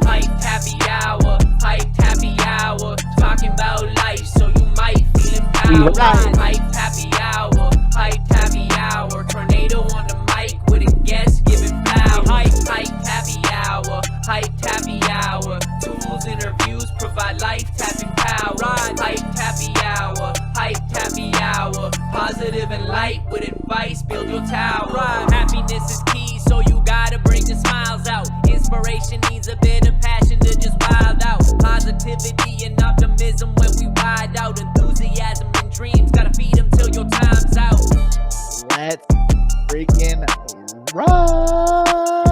Hype happy hour, hype happy hour. Talking about life, so you might feel empowered. Hype happy hour, hype happy hour. Tornado on the mic with a guest giving power. Hype happy hour, hype happy hour. Tools, interviews provide life tapping power. Hype happy hour, hype happy hour. Positive and light with advice, build your tower. Happiness is key, so you gotta bring the smiles out. Inspiration needs a bit of passion to just wild out. Positivity and optimism when we ride out. Enthusiasm and dreams, gotta feed them till your time's out. Let's freaking ride.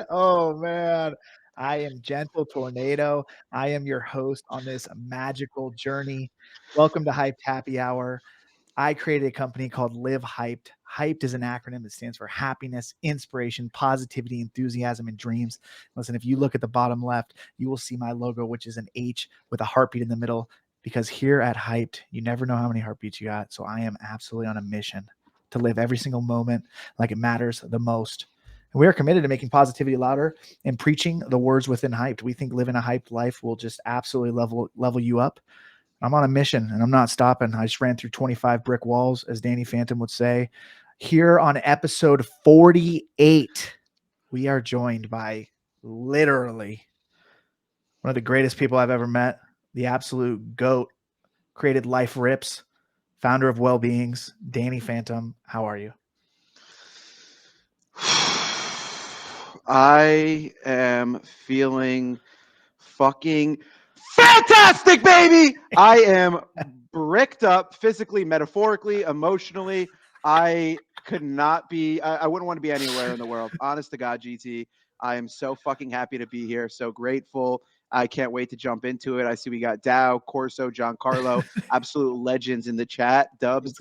Oh man, I am Gentle Tornado. I am your host on this magical journey. Welcome to Hyped Happy Hour. I created a company called Live Hyped. Hyped is an acronym that stands for happiness, inspiration, positivity, enthusiasm, and dreams. Listen, if you look at the bottom left, you will see my logo, which is an H with a heartbeat in the middle, because here at Hyped, you never know how many heartbeats you got. So I am absolutely on a mission to live every single moment like it matters the most. And we are committed to making positivity louder and preaching the words within Hyped. We think living a hyped life will just absolutely level you up. I'm on a mission and I'm not stopping. I just ran through 25 brick walls, as Danny Phantom would say. Here on episode 48, we are joined by literally one of the greatest people I've ever met, the absolute GOAT, created Life Rips, founder of Wellbeings, Danny Phantom. How are you? I am feeling fucking fantastic, baby. I am bricked up physically, metaphorically, emotionally. I could not be, I wouldn't want to be anywhere in the world. Honest to God, GT. I am so fucking happy to be here. So grateful. I can't wait to jump into it. I see we got Dow, Corso, Giancarlo, absolute legends in the chat. Dubs,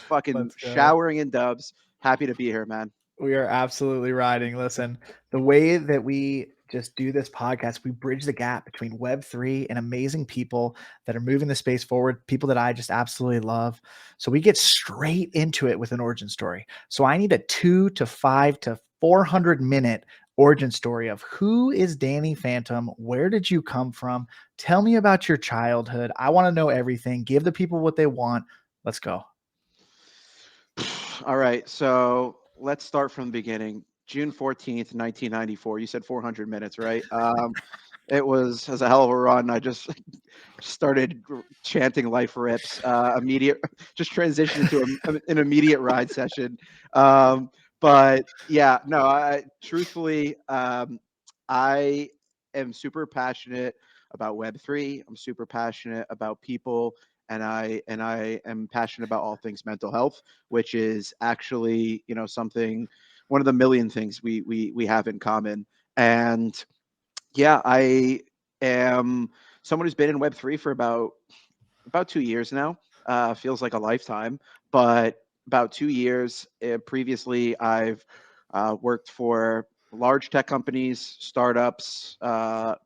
fucking showering in dubs. Happy to be here, man. We are absolutely riding. Listen, the way that we just do this podcast, we bridge the gap between Web3 and amazing people that are moving the space forward, people that I just absolutely love. So we get straight into it with an origin story. So I need a 2 to 5 to 400-minute origin story of who is Danny Phantom? Where did you come from? Tell me about your childhood. I want to know everything. Give the people what they want. Let's go. All right, so let's start from the beginning. June 14th, 1994. You said 400 minutes, right? It was a hell of a run. I just started chanting Life Rips. Just transitioned into an immediate ride session. But yeah, no, truthfully, I am super passionate about Web3. I'm super passionate about people, and I am passionate about all things mental health, which is actually something, one of the million things we have in common. And yeah, I am someone who's been in Web3 for about 2 years now. Feels like a lifetime, but about 2 years. Previously, I've worked for large tech companies, startups, a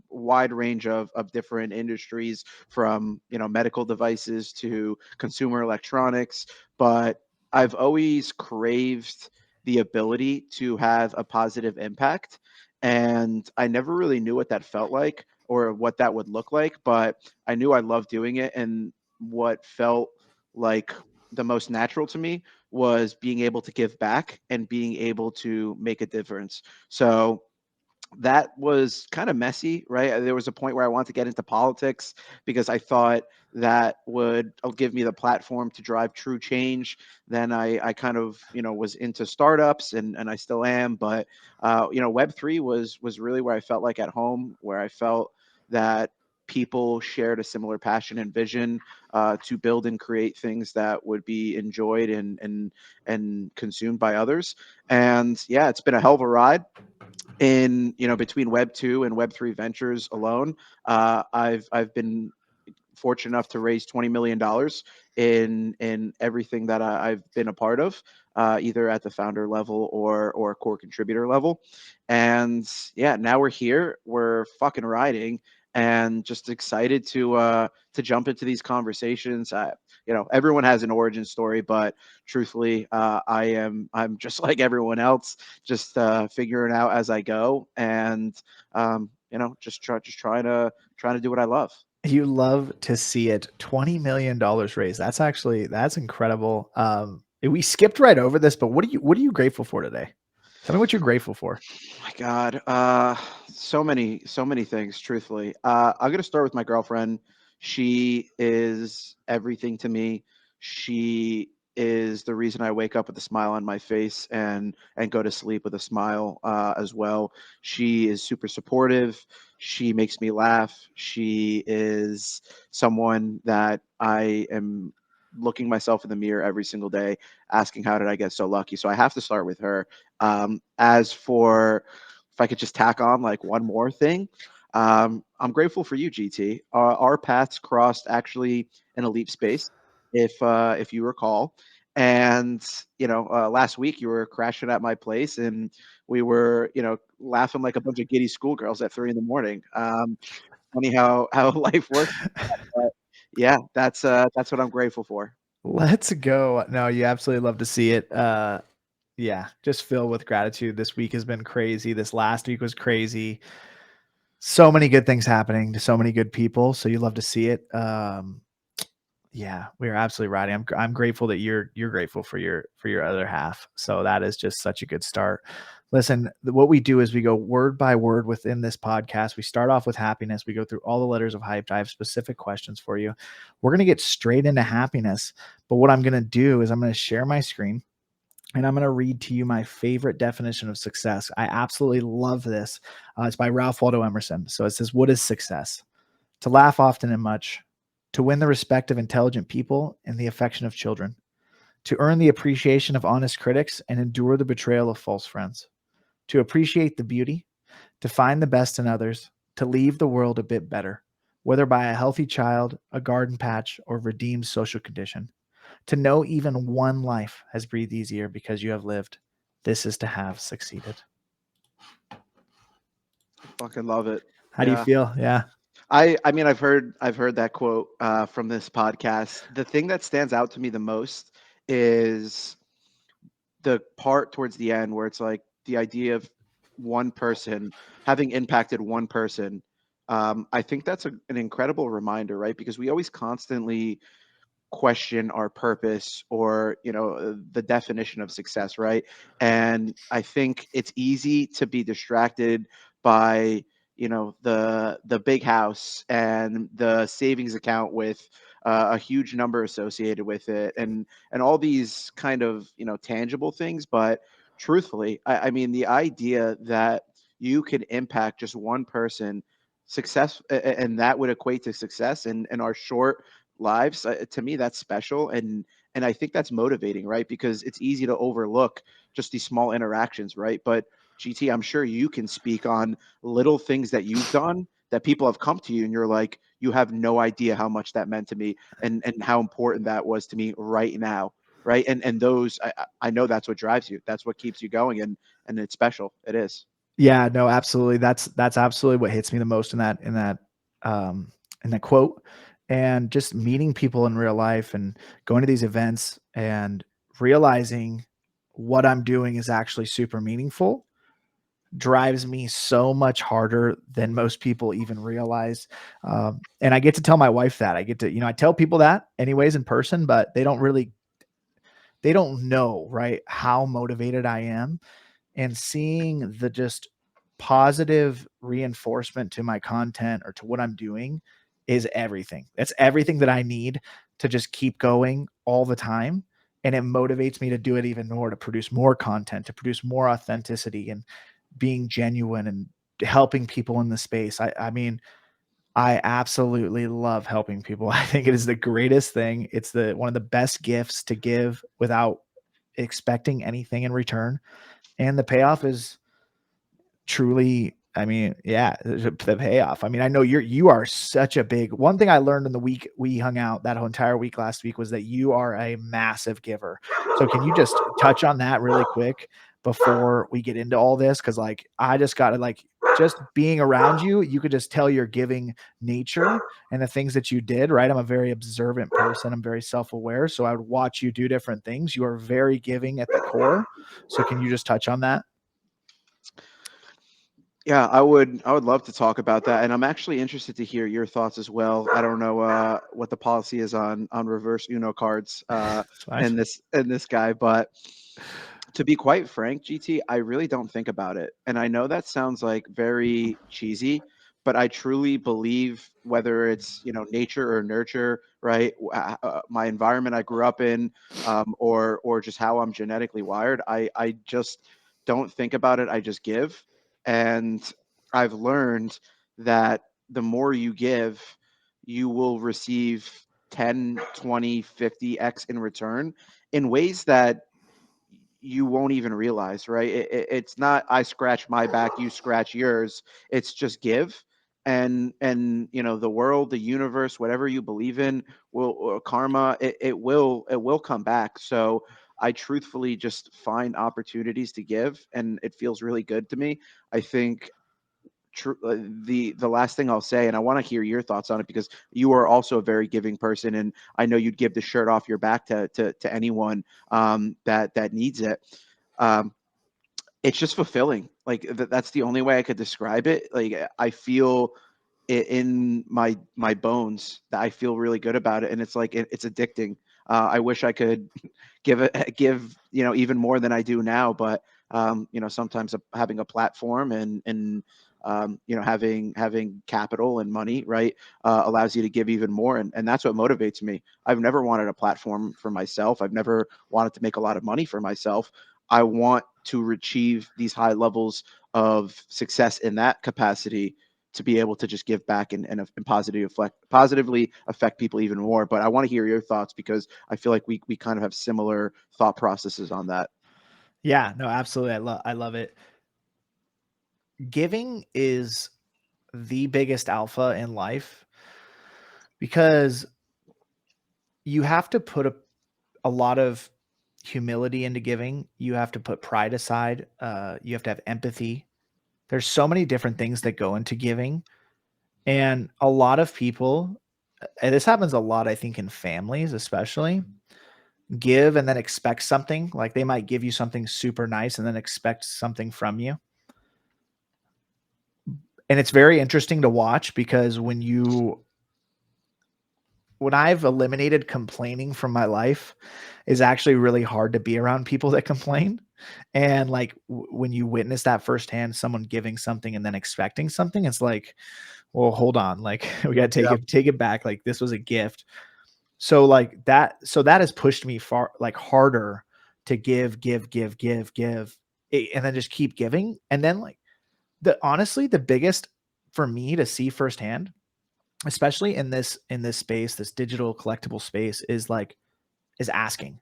wide range of different industries, from medical devices to consumer electronics. But I've always craved the ability to have a positive impact, and I never really knew what that felt like or what that would look like, but I knew I loved doing it. And what felt like the most natural to me was being able to give back and being able to make a difference. So that was kind of messy, right? There was a point where I wanted to get into politics because I thought that would give me the platform to drive true change. Then I kind of, was into startups, and I still am. But, Web3 was really where I felt like at home, where I felt that people shared a similar passion and vision to build and create things that would be enjoyed and consumed by others. And yeah, it's been a hell of a ride. In between Web 2 and Web 3 ventures alone, I've been fortunate enough to raise $20 million in everything that I've been a part of, either at the founder level or core contributor level. And yeah, now we're here, we're fucking riding, and just excited to jump into these conversations. Everyone has an origin story, but truthfully, I'm just like everyone else, just figuring out as I go, and just trying to do what I love. You love to see it. $20 million raised. That's incredible. We skipped right over this, but what are you grateful for today? Tell me what you're grateful for. My God, so many things. Truthfully, I'm gonna start with my girlfriend. She is everything to me. She is the reason I wake up with a smile on my face and go to sleep with a smile as well. She is super supportive. She makes me laugh. She is someone that I am looking myself in the mirror every single day, asking how did I get so lucky. So I have to start with her. As for if I could just tack on like one more thing, I'm grateful for you, GT. Our paths crossed actually in a leap space, if you recall. And last week you were crashing at my place, and we were laughing like a bunch of giddy schoolgirls at 3 in the morning. Funny how life works. But yeah, that's what I'm grateful for. Let's go. No, you absolutely love to see it. Yeah, just filled with gratitude. This week has been crazy. This last week was crazy. So many good things happening to so many good people. So you love to see it. Yeah, we are absolutely right. I'm grateful that you're grateful for your other half. So that is just such a good start. Listen, what we do is we go word by word within this podcast. We start off with happiness. We go through all the letters of hype. I have specific questions for you. We're going to get straight into happiness. But what I'm going to do is I'm going to share my screen and I'm going to read to you my favorite definition of success. I absolutely love this. It's by Ralph Waldo Emerson. So it says, what is success? To laugh often and much, to win the respect of intelligent people and the affection of children, to earn the appreciation of honest critics and endure the betrayal of false friends, to appreciate the beauty, to find the best in others, to leave the world a bit better, whether by a healthy child, a garden patch, or redeemed social condition. To know even one life has breathed easier because you have lived. This is to have succeeded. Fucking love it. How do you Yeah. feel? Yeah. I mean I've heard that quote from this podcast. The thing that stands out to me the most is the part towards the end where it's like the idea of one person having impacted one person. I think that's an incredible reminder, right? Because we always constantly question our purpose or the definition of success, right? And I think it's easy to be distracted by the big house and the savings account with a huge number associated with it, and all these kind of tangible things. But truthfully, I mean the idea that you could impact just one person and that would equate to success in our short lives, to me that's special, and I think that's motivating, right? Because it's easy to overlook just these small interactions, right? But GT, I'm sure you can speak on little things that you've done that people have come to you and you're like, you have no idea how much that meant to me, and how important that was to me right now, right? And those, I know that's what drives you, that's what keeps you going, and it's special, it is. Yeah, no, absolutely. That's absolutely what hits me the most in that quote. And just meeting people in real life and going to these events and realizing what I'm doing is actually super meaningful drives me so much harder than most people even realize. And I get to tell my wife that. I get to, I tell people that anyways in person, but they don't know, right, how motivated I am. And seeing the just positive reinforcement to my content or to what I'm doing is everything. That's everything that I need to just keep going all the time. And it motivates me to do it even more, to produce more content, to produce more authenticity and being genuine and helping people in the space. I mean, I absolutely love helping people. I think it is the greatest thing. It's one of the best gifts to give without expecting anything in return. And the payoff is truly, I mean, yeah, the payoff. I mean, I know you are such a big one thing I learned in the week we hung out that whole entire week last week was that you are a massive giver. So can you just touch on that really quick before we get into all this? Cause like I just got to like just being around you, you could just tell your giving nature and the things that you did, right? I'm a very observant person. I'm very self-aware. So I would watch you do different things. You are very giving at the core. So can you just touch on that? Yeah, I would love to talk about that, and I'm actually interested to hear your thoughts as well. I don't know what the policy is on reverse Uno cards Fine. in this guy, but to be quite frank, GT, I really don't think about it. And I know that sounds like very cheesy, but I truly believe whether it's, nature or nurture, right? My environment I grew up in, or just how I'm genetically wired, I just don't think about it. I just give. And I've learned that the more you give, you will receive 10, 20, 50x in return in ways that you won't even realize, right? It's not I scratch my back, you scratch yours. It's just give, and the world, the universe, whatever you believe in, will or karma. It will come back. So I truthfully just find opportunities to give, and it feels really good to me. I think the last thing I'll say, and I want to hear your thoughts on it because you are also a very giving person, and I know you'd give the shirt off your back to anyone that needs it. Um, it's just fulfilling. Like that's the only way I could describe it. Like I feel it in my bones that I feel really good about it, and it's like it's addicting. I wish I could give even more than I do now, but sometimes having a platform and having capital and money, right, allows you to give even more, and that's what motivates me. I've never wanted a platform for myself. I've never wanted to make a lot of money for myself. I want to achieve these high levels of success in that capacity to be able to just give back and positively affect people even more. But I want to hear your thoughts because I feel like we kind of have similar thought processes on that. Yeah, no, absolutely. I love it. Giving is the biggest alpha in life because you have to put a lot of humility into giving. You have to put pride aside. You have to have empathy. There's so many different things that go into giving. And a lot of people, and this happens a lot, I think, in families, especially, give and then expect something. Like they might give you something super nice and then expect something from you. And it's very interesting to watch because when I've eliminated complaining from my life, is actually really hard to be around people that complain. And like when you witness that firsthand, someone giving something and then expecting something, it's like, well, hold on, like we got to Yeah. take it back. Like this was a gift. So so that has pushed me far, like harder to give, and then just keep giving. And then like honestly, the biggest for me to see firsthand, especially in this space, this digital collectible space, is asking.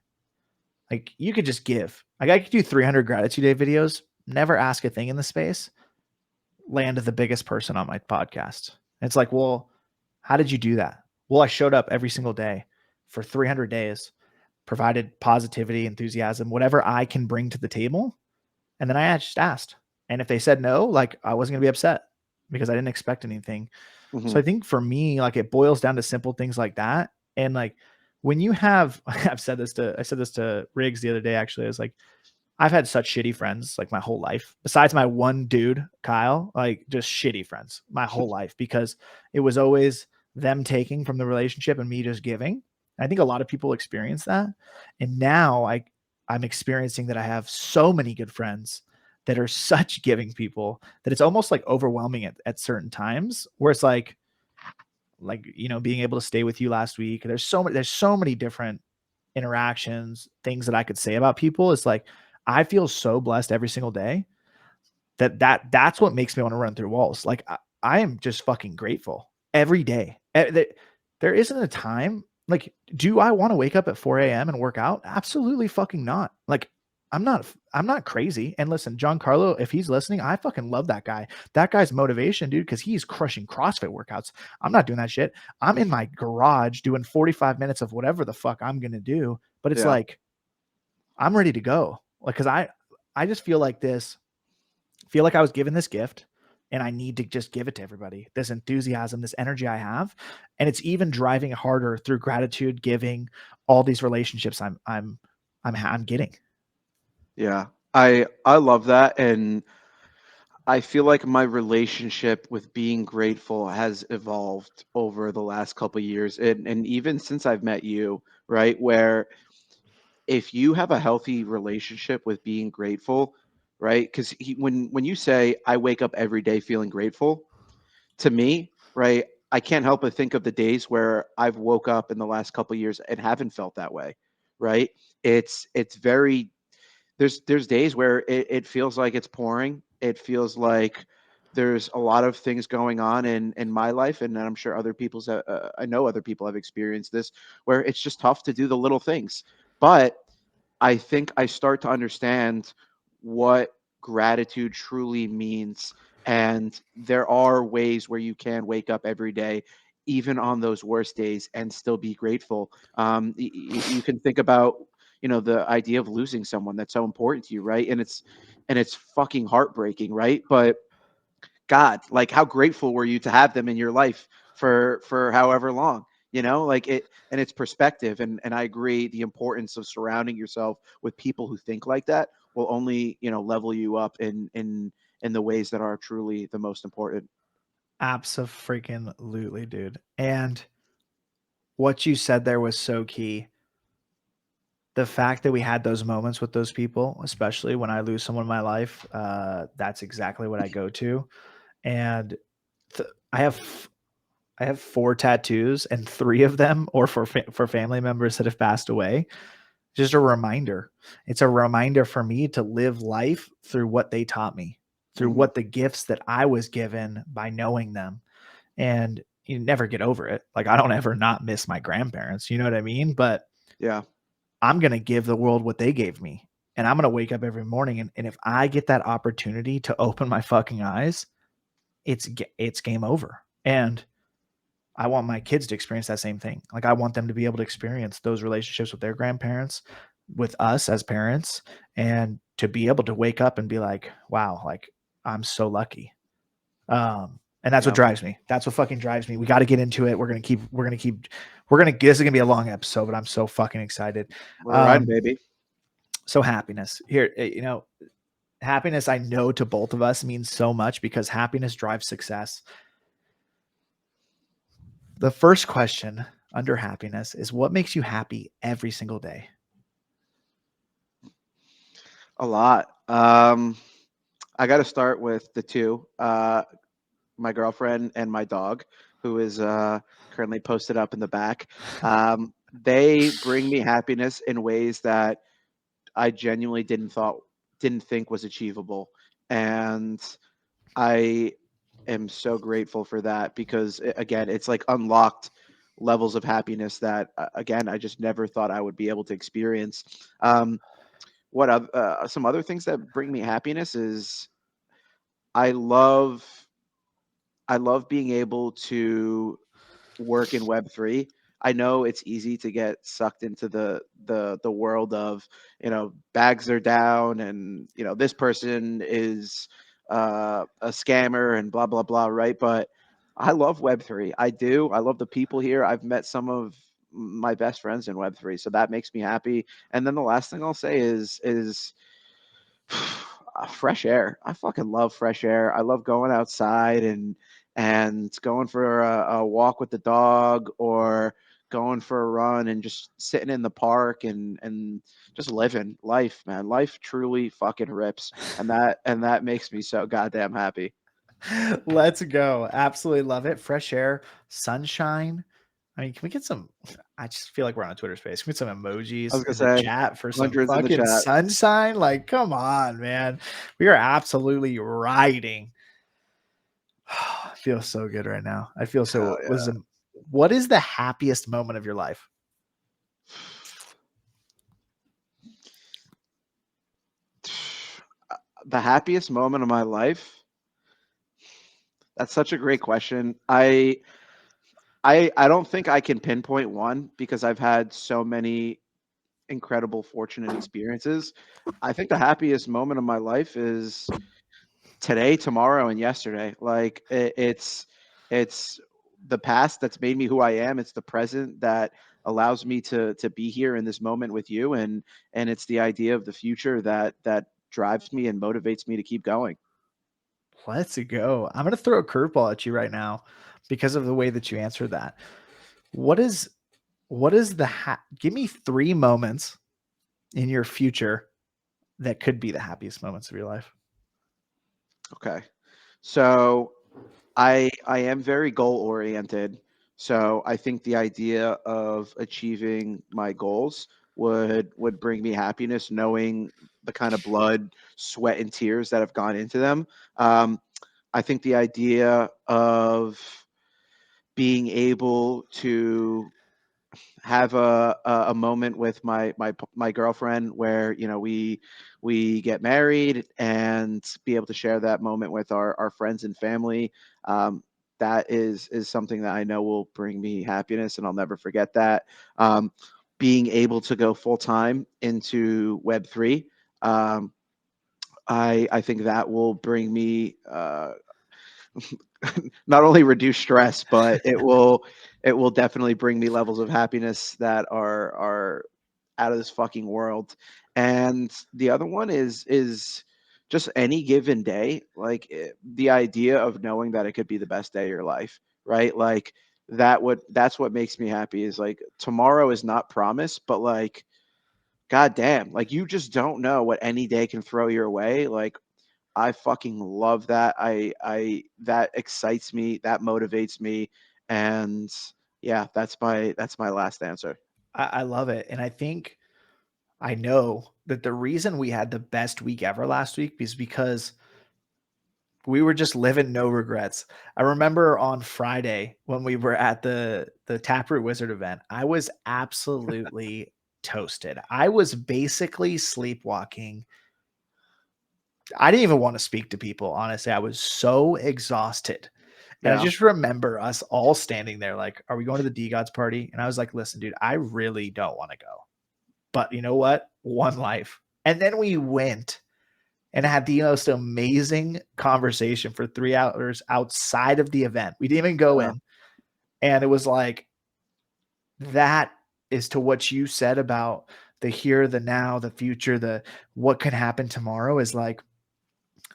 Like you could just give. Like I could do 300 gratitude day videos, never ask a thing in the space, land the biggest person on my podcast. And it's like, well, how did you do that? Well, I showed up every single day for 300 days, provided positivity, enthusiasm, whatever I can bring to the table. And then I just asked. And if they said no, like I wasn't going to be upset because I didn't expect anything. So Mm-hmm. I think for me, like it boils down to simple things like that. And like when you have, I said this to Riggs the other day, actually, I was like, I've had such shitty friends like my whole life. Besides my one dude, Kyle, like just shitty friends my whole life because it was always them taking from the relationship and me just giving. I think a lot of people experience that. And now I'm experiencing that I have so many good friends that are such giving people that it's almost like overwhelming at certain times where it's like being able to stay with you last week. There's so many different interactions, things that I could say about people. It's like I feel so blessed every single day that's what makes me want to run through walls. Like I am just fucking grateful every day. There isn't a time like, do I want to wake up at 4 a.m. and work out? Absolutely fucking not. Like I'm not crazy. And listen, Giancarlo, if he's listening, I fucking love that guy. That guy's motivation, dude, because he's crushing CrossFit workouts. I'm not doing that shit. I'm in my garage doing 45 minutes of whatever the fuck I'm gonna do. But it's Yeah. like I'm ready to go. Like, cause I just feel like I was given this gift. and I need to just give it to everybody. This enthusiasm, this energy I have, and it's even driving harder through gratitude, giving, all these relationships I'm getting. Yeah. I love that, and I feel like my relationship with being grateful has evolved over the last couple years, and even since I've met you, right? Where if you have a healthy relationship with being grateful, right? Because when you say I wake up every day feeling grateful, to me, right, I can't help but think of the days where I've woke up in the last couple years and haven't felt that way, right? It's very there's days where it feels like it's pouring. It feels like there's a lot of things going on in my life, and I'm sure other people's. I know other people have experienced this, where it's just tough to do the little things. But I think I start to understand what gratitude truly means. And there are ways where you can wake up every day, even on those worst days, and still be grateful. You can think about, the idea of losing someone that's so important to you, right? And it's fucking heartbreaking, right? But God, like how grateful were you to have them in your life for however long? Like it, and it's perspective. And I agree, the importance of surrounding yourself with people who think like that will only, level you up in the ways that are truly the most important. Abso-freaking-lutely, dude. And what you said there was so key. The fact that we had those moments with those people, especially when I lose someone in my life, that's exactly what I go to. And I have 4 tattoos, and 3 of them or for family members that have passed away. Just a reminder. It's a reminder for me to live life through what they taught me, through Hmm. what the gifts that I was given by knowing them. And you never get over it. Like, I don't ever not miss my grandparents, you know what I mean? But Yeah. I'm going to give the world what they gave me. And I'm going to wake up every morning. And if I get that opportunity to open my fucking eyes, it's game over. And I want my kids to experience that same thing. Like, I want them to be able to experience those relationships with their grandparents, with us as parents, and to be able to wake up and be like, wow, like I'm so lucky. And that's what Yeah. drives me. That's what fucking drives me. We got to get into it. This is going to be a long episode, but I'm so fucking excited. We're riding, Um, baby. so happiness here, happiness, I know to both of us means so much because happiness drives success. The first question under happiness is, what makes you happy every single day? A lot. I got to start with the two. My girlfriend and my dog, who is currently posted up in the back. They bring me happiness in ways that I genuinely didn't think was achievable, and I am so grateful for that because again, it's like unlocked levels of happiness that again I just never thought I would be able to experience. Some other things that bring me happiness is I love I love being able to work in Web3. I know it's easy to get sucked into the world of, bags are down, and this person is a scammer and blah blah blah, right? But I love Web3. I do. I love the people here. I've met some of my best friends in Web3, so that makes me happy. And then the last thing I'll say is fresh air. I fucking love fresh air. I love going outside and going for a walk with the dog, or going for a run and just sitting in the park and just living life, man. Life truly fucking rips, and that makes me so goddamn happy. Let's go. Absolutely love it. Fresh air, sunshine. I mean, can we get some? I just feel like we're on a Twitter space. Can we get some I emojis was gonna in the say chat for some hundreds in the fucking chat. sunshine? Like, come on, man. We are absolutely riding. I feel so good right now. I feel Hell so. yeah. Listen, what is the happiest moment of your life? The happiest moment of my life. That's such a great question. I don't think I can pinpoint one because I've had so many incredible fortunate experiences. I think the happiest moment of my life is today, tomorrow, and yesterday. Like it's the past that's made me who I am. It's the present that allows me to be here in this moment with you, and it's the idea of the future that drives me and motivates me to keep going. Let's go. I'm going to throw a curveball at you right now because of the way that you answered that. What is give me 3 moments in your future that could be the happiest moments of your life. Okay. So I am very goal oriented. So I think the idea of achieving my goals would bring me happiness, knowing the kind of blood, sweat, and tears that have gone into them. I think the idea of being able to have a moment with my girlfriend where we get married and be able to share that moment with our friends and family. That is something that I know will bring me happiness, and I'll never forget that. Being able to go full time into Web3, I think that will bring me not only reduce stress, but it will definitely bring me levels of happiness that are out of this fucking world. And the other one is just any given day, like the idea of knowing that it could be the best day of your life, right? Like that's what makes me happy is like tomorrow is not promised, but like god damn, like you just don't know what any day can throw your way. Like I fucking love that. I that excites me, that motivates me, and yeah, that's my last answer. I love it. And I know that the reason we had the best week ever last week is because we were just living no regrets. I remember on Friday when we were at the Taproot Wizard event, I was absolutely toasted. I was basically sleepwalking. I didn't even want to speak to people, honestly. I was so exhausted. And I Yeah. just remember us all standing there like, are we going to the D Gods party? And I was like, listen, dude, I really don't want to go. But you know what? One life. And then we went and had the most amazing conversation for 3 hours outside of the event. We didn't even go Yeah. in. And it was like, that is to what you said about the here, the now, the future, the what could happen tomorrow is like,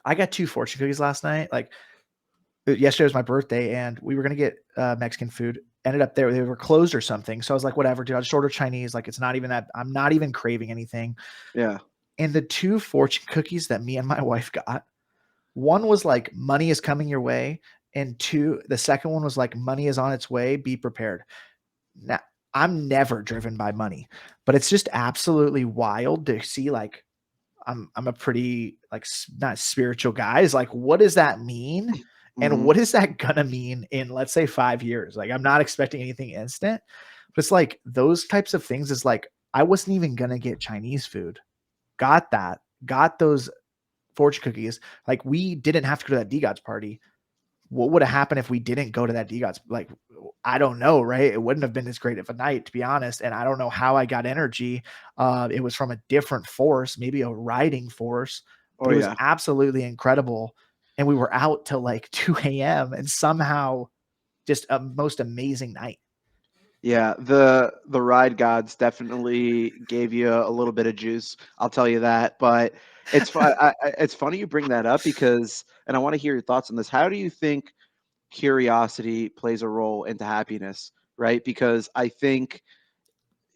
I got 2 fortune cookies last night. Like yesterday was my birthday and we were going to get Mexican food. Ended up there. They were closed or something. So I was like, whatever, dude, I'll just order Chinese. Like, it's not even that I'm not even craving anything. Yeah. And the 2 fortune cookies that me and my wife got, one was like, money is coming your way. And 2, the second one was like, money is on its way. Be prepared. Now, I'm never driven by money, but it's just absolutely wild to see like, I'm a pretty like not spiritual guy. Is like, what does that mean? And Hmm. what is that gonna mean in, let's say, 5 years? Like, I'm not expecting anything instant, but it's like those types of things is like, I wasn't even gonna get Chinese food. Got that, got those fortune cookies. Like, we didn't have to go to that D Gods party. What would have happened if we didn't go to that D Gods? Like, I don't know, right? It wouldn't have been as great of a night, to be honest. And I don't know how I got energy. It was from a different force, maybe a riding force, but Oh it was yeah. absolutely incredible. And we were out till like 2 a.m. and somehow just a most amazing night. Yeah, the ride gods definitely gave you a little bit of juice. I'll tell you that. But it's funny you bring that up because, and I want to hear your thoughts on this. How do you think curiosity plays a role into happiness? Right? Because I think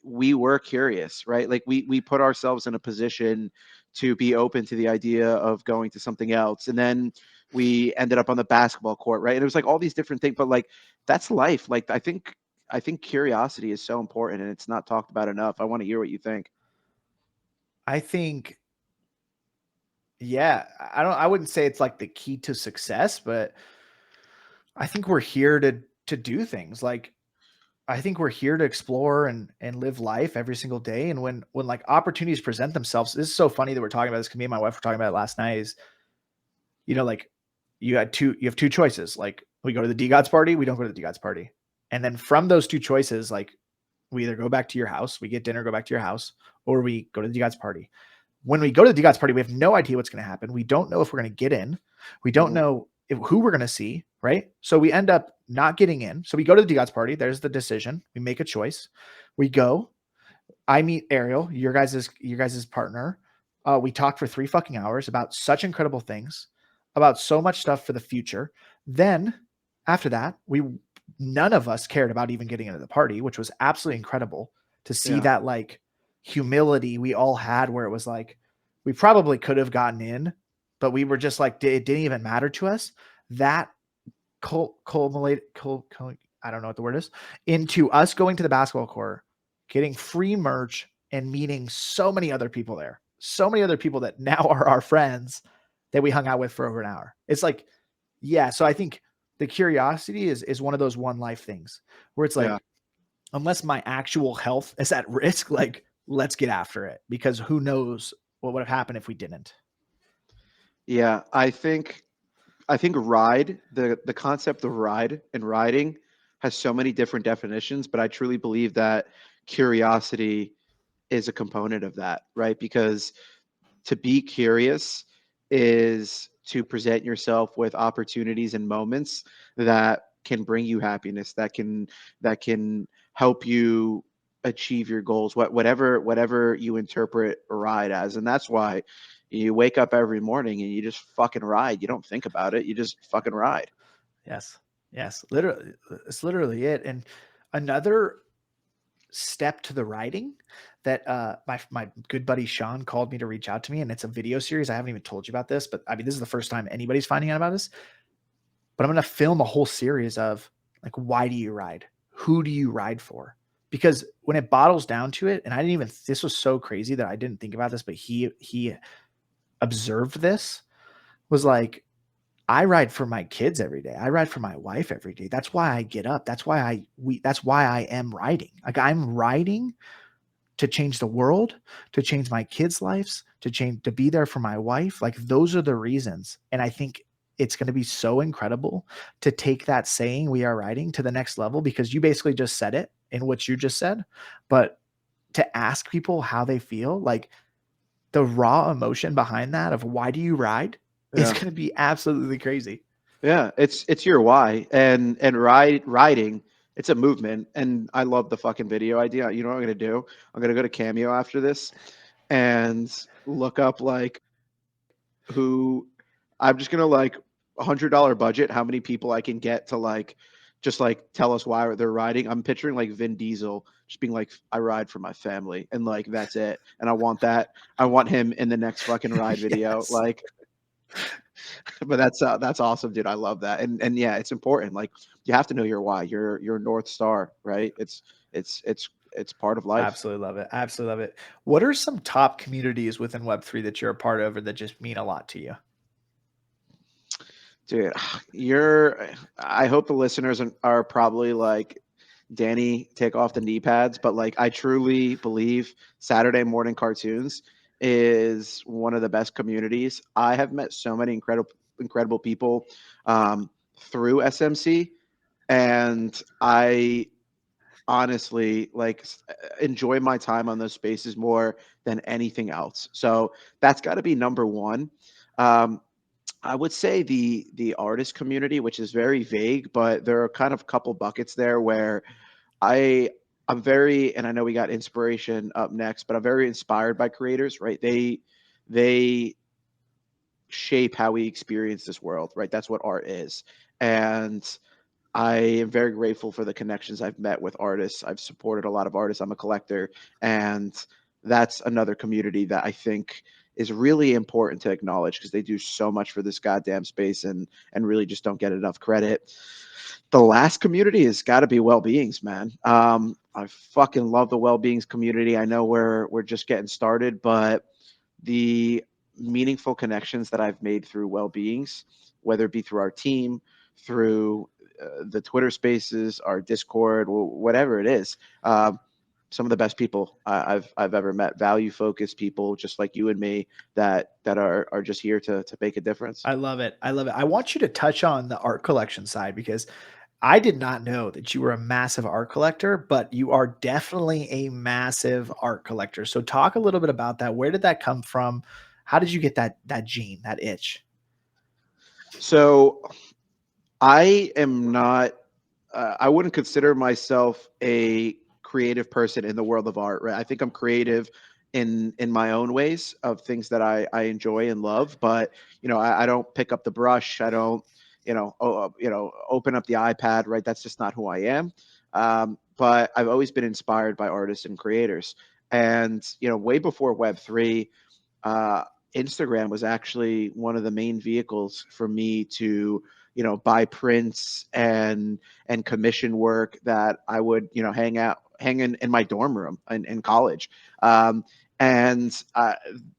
we were curious, right? Like we put ourselves in a position to be open to the idea of going to something else, and then we ended up on the basketball court, right? And it was like all these different things, but like that's life. Like I think curiosity is so important, and it's not talked about enough. I want to hear what you think. I think, yeah, I wouldn't say it's like the key to success, but I think we're here to do things. Like, I think we're here to explore and live life every single day. And when like opportunities present themselves, this is so funny that we're talking about this because me and my wife were talking about it last night. Is, like, you have 2 choices. Like, we go to the D Gods party, we don't go to the D Gods party, and then from those 2 choices, like, we either go back to your house, we get dinner, go back to your house, or we go to the D Gods party. When we go to the D Gods party, we have no idea what's going to happen. We don't know if we're going to get in. We don't know who we're going to see, right? So we end up not getting in. So we go to the DGOTS party. There's the decision. We make a choice. We go. I meet Ariel, your guys' partner. We talked for 3 fucking hours about such incredible things, about so much stuff for the future. Then after that, none of us cared about even getting into the party, which was absolutely incredible to see that like humility we all had, where it was like, we probably could have gotten in, but we were just like, it didn't even matter to us. That culminated, I don't know what the word is, into us going to the basketball court, getting free merch, and meeting so many other people there. So many other people that now are our friends that we hung out with for over an hour. It's like, yeah. So I think the curiosity is one of those one life things where it's like, unless my actual health is at risk, like, let's get after it, because who knows what would have happened if we didn't. Yeah, I think the concept of ride and riding has so many different definitions, but I truly believe that curiosity is a component of that, right? Because to be curious is to present yourself with opportunities and moments that can bring you happiness, that can help you achieve your goals, whatever you interpret a ride as. And that's why you wake up every morning and you just fucking ride. You don't think about it, you just fucking ride. Yes, literally, it's literally it. And another step to the writing that my good buddy Sean called me to reach out to me, and it's a video series. I haven't even told you about this, but I mean, this is the first time anybody's finding out about this. But I'm going to film a whole series of like, why do you ride? Who do you ride for? Because when it bottles down to it, and I didn't even, this was so crazy that I didn't think about this, but he observed this, was like, I ride for my kids every day. I ride for my wife every day. That's why I get up. That's why that's why I am riding. Like, I'm riding to change the world, to change my kids' lives, to be there for my wife. Like, those are the reasons. And I think it's going to be so incredible to take that saying, we are riding, to the next level, because you basically just said it in what you just said. But to ask people how they feel, like the raw emotion behind that of why do you ride is going to be absolutely crazy. Yeah, it's your why, and riding. It's a movement, and I love the fucking video idea. You know what I'm gonna do? I'm gonna go to Cameo after this, and look up like who. I'm just gonna like $100 budget. How many people I can get to like just like tell us why they're riding. I'm picturing like Vin Diesel just being like, I ride for my family, and like that's it. And I want that. I want him in the next fucking ride video. Yes. Like, but that's awesome, dude. I love that. And yeah, it's important. Like, you have to know your why, your North Star, right? It's part of life. Absolutely love it. Absolutely love it. What are some top communities within Web3 that you're a part of, or that just mean a lot to you? Dude, I hope the listeners are probably like, Danny, take off the knee pads, but like, I truly believe Saturday morning cartoons is one of the best communities. I have met so many incredible people through SMC, and I honestly like enjoy my time on those spaces more than anything else. So that's got to be number one. Um, I would say the artist community, which is very vague, but there are kind of a couple buckets there where I I'm very, and I know we got inspiration up next, but I'm very inspired by creators, right? They shape how we experience this world, right? That's what art is. And I am very grateful for the connections I've met with artists. I've supported a lot of artists. I'm a collector, and that's another community that I think is really important to acknowledge, because they do so much for this goddamn space, and really just don't get enough credit. The last community has got to be well-beings, man. I fucking love the well-beings community. I know we're just getting started, but the meaningful connections that I've made through well-beings, whether it be through our team, through the Twitter Spaces, our Discord, whatever it is. Some of the best people I've ever met, value-focused people just like you and me, that are just here to make a difference. I love it. I love it. I want you to touch on the art collection side, because I did not know that you were a massive art collector, but you are definitely a massive art collector. So talk a little bit about that. Where did that come from? How did you get that gene, that itch? So I am not. I wouldn't consider myself a creative person in the world of art. Right. I think I'm creative in my own ways of things that I enjoy and love. But I don't pick up the brush. I don't open up the iPad. Right. That's just not who I am. But I've always been inspired by artists and creators. And way before Web3, uh, Instagram was actually one of the main vehicles for me to, buy prints and commission work that I would, hang in my dorm room in college. Um, and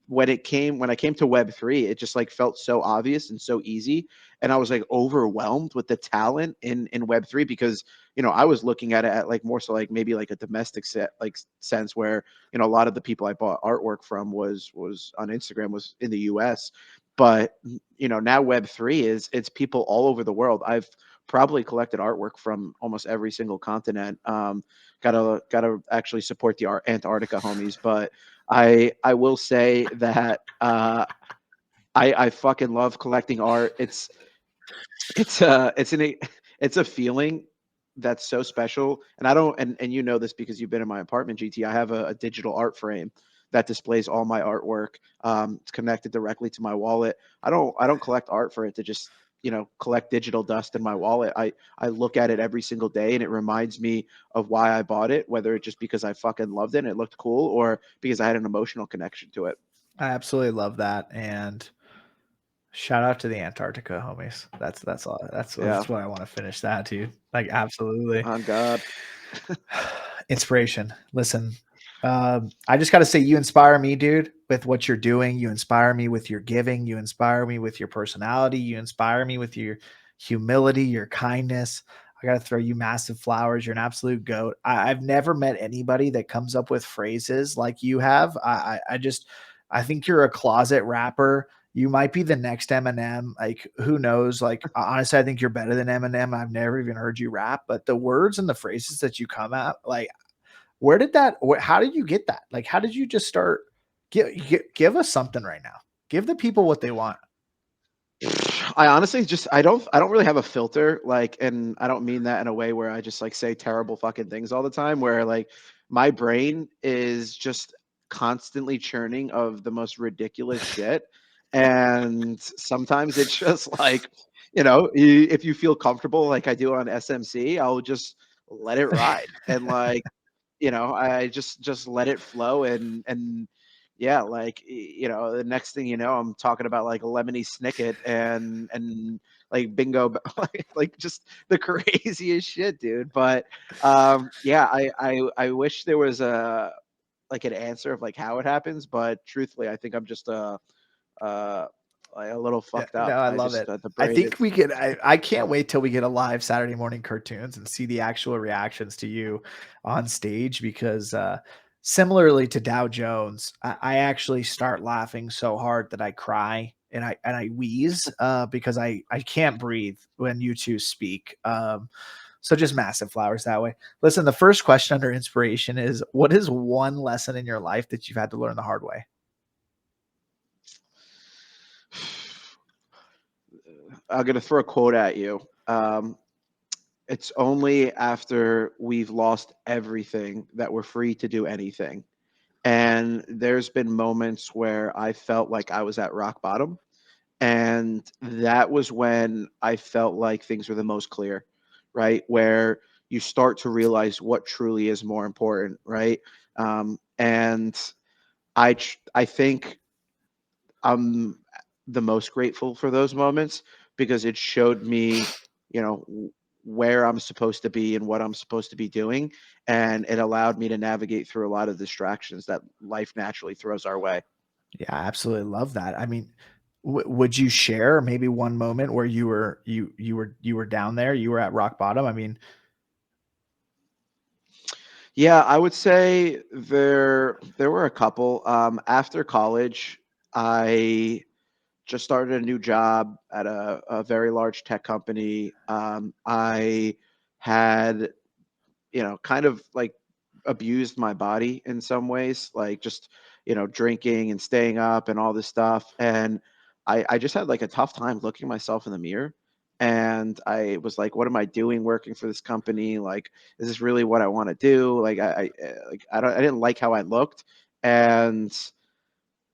when I came to Web3, it just like felt so obvious and so easy, and I was like overwhelmed with the talent in Web3 because I was looking at it at like more so like maybe like a domestic sense where a lot of the people I bought artwork from was on Instagram, was in the US. But now Web3 is, it's people all over the world. I've probably collected artwork from almost every single continent. Gotta actually support the Antarctica homies. But I will say that I fucking love collecting art. It's it's a feeling that's so special. And I don't and you know this because you've been in my apartment, GT. I have a digital art frame that displays all my artwork. It's connected directly to my wallet. I don't collect art for it to just collect digital dust in my wallet. I look at it every single day, and it reminds me of why I bought it, whether it's just because I fucking loved it and it looked cool, or because I had an emotional connection to it. I absolutely love that, and shout out to the Antarctica homies. That's all. Yeah, That's what I want to finish that, dude. Like absolutely. on God. Inspiration. Listen, I just got to say, you inspire me, dude, with what you're doing. You inspire me with your giving. You inspire me with your personality. You inspire me with your humility, your kindness. I got to throw you massive flowers. You're an absolute goat. I've never met anybody that comes up with phrases like you have. I think you're a closet rapper. You might be the next Eminem. Like, who knows? Like, honestly, I think you're better than Eminem. I've never even heard you rap, but the words and the phrases that you come out, like, where did that? How did you get that? Like, how did you just start? Give us something right now. Give the people what they want. I honestly just I don't really have a filter, like, and I don't mean that in a way where I just like say terrible fucking things all the time, where like my brain is just constantly churning of the most ridiculous shit. And sometimes it's just like, if you feel comfortable like I do on SMC, I'll just let it ride. And like, I just let it flow. And yeah, like, the next thing you know, I'm talking about like lemony snicket and like bingo, like just the craziest shit, dude. But yeah, I wish there was a like an answer of like how it happens, but truthfully, I think I'm just uh like a little Yeah, fucked no, up. I I love just it. the I brain think is. we could. I can't wait till we get a live Saturday morning cartoons and see the actual reactions to you on stage because, similarly to Dow Jones, I actually start laughing so hard that I cry and I wheeze because I can't breathe when you two speak. So just massive flowers that way. Listen, the first question under inspiration is: what is one lesson in your life that you've had to learn the hard way? I'm gonna throw a quote at you. It's only after we've lost everything that we're free to do anything. And there's been moments where I felt like I was at rock bottom. And that was when I felt like things were the most clear, right? Where you start to realize what truly is more important, right? And I think I'm the most grateful for those moments because it showed me, where I'm supposed to be and what I'm supposed to be doing. And it allowed me to navigate through a lot of distractions that life naturally throws our way. Yeah, I absolutely love that. I mean, would you share maybe one moment where you were down there, you were at rock bottom? I mean, Yeah, I would say there were a couple. After college, I just started a new job at a very large tech company. I had kind of like abused my body in some ways, like just, drinking and staying up and all this stuff. And I just had like a tough time looking myself in the mirror. And I was like, what am I doing working for this company? Like, is this really what I want to do? Like, I didn't like how I looked. And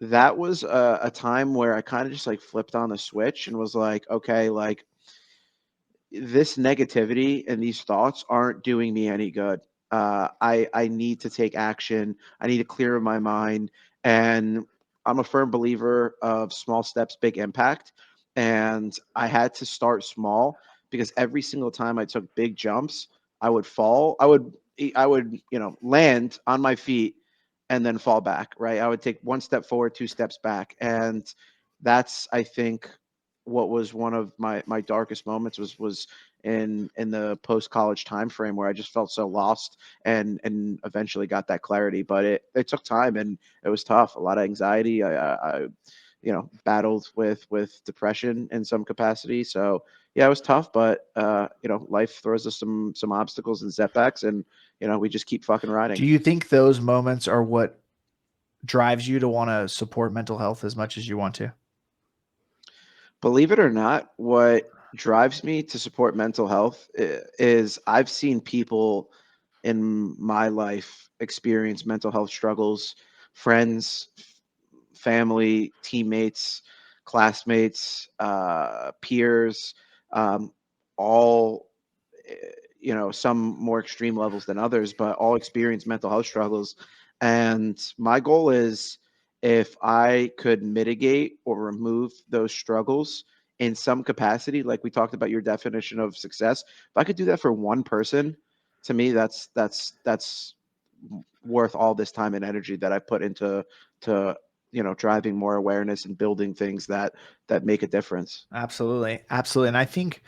that was a time where I kind of just like flipped on the switch and was like, okay, like this negativity and these thoughts aren't doing me any good. I need to take action. I need to clear my mind, and I'm a firm believer of small steps, big impact. And I had to start small because every single time I took big jumps, I would fall. I would land on my feet and then fall back. Right. I would take one step forward, two steps back, and that's I think what was one of my darkest moments was in the post college time frame where I just felt so lost and eventually got that clarity. But it took time and it was tough. A lot of anxiety. I battled with depression in some capacity. So yeah, it was tough. But life throws us some obstacles and setbacks, and we just keep fucking riding. Do you think those moments are what drives you to want to support mental health as much as you want to? Believe it or not, what drives me to support mental health is I've seen people in my life experience mental health struggles, friends, family, teammates, classmates, peers, all some more extreme levels than others, but all experience mental health struggles. And my goal is if I could mitigate or remove those struggles in some capacity, like we talked about your definition of success, if I could do that for one person, to me, that's worth all this time and energy that I put into to driving more awareness and building things that make a difference. Absolutely. Absolutely. And I think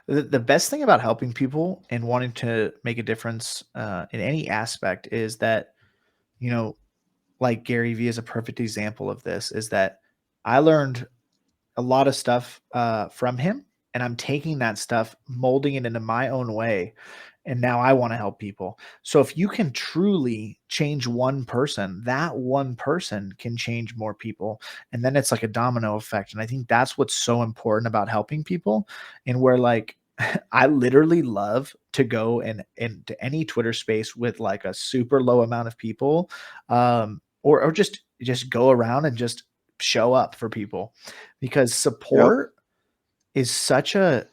the best thing about helping people and wanting to make a difference in any aspect is that, you know, like Gary Vee is a perfect example of this, is that I learned a lot of stuff from him, and I'm taking that stuff, molding it into my own way, and now I want to help people. So if you can truly change one person, that one person can change more people, and then it's like a domino effect. And I think that's what's so important about helping people, and where like I literally love to go and into any Twitter space with like a super low amount of people, or just go around and just show up for people, because Yep. support is such a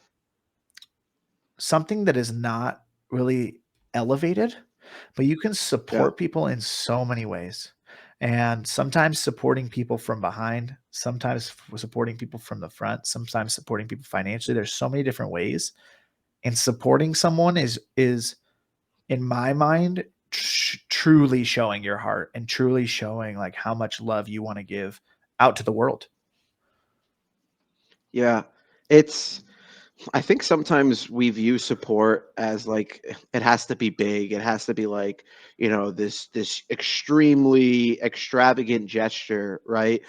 something that is not really elevated, but you can Yeah. support people in so many ways. And sometimes supporting people from behind, sometimes supporting people from the front, sometimes supporting people financially. There's so many different ways. And supporting someone is in my mind truly showing your heart and truly showing like how much love you want to give out to the world. Yeah. It's I think sometimes we view support as like it has to be big. It has to be like, this extremely extravagant gesture, right?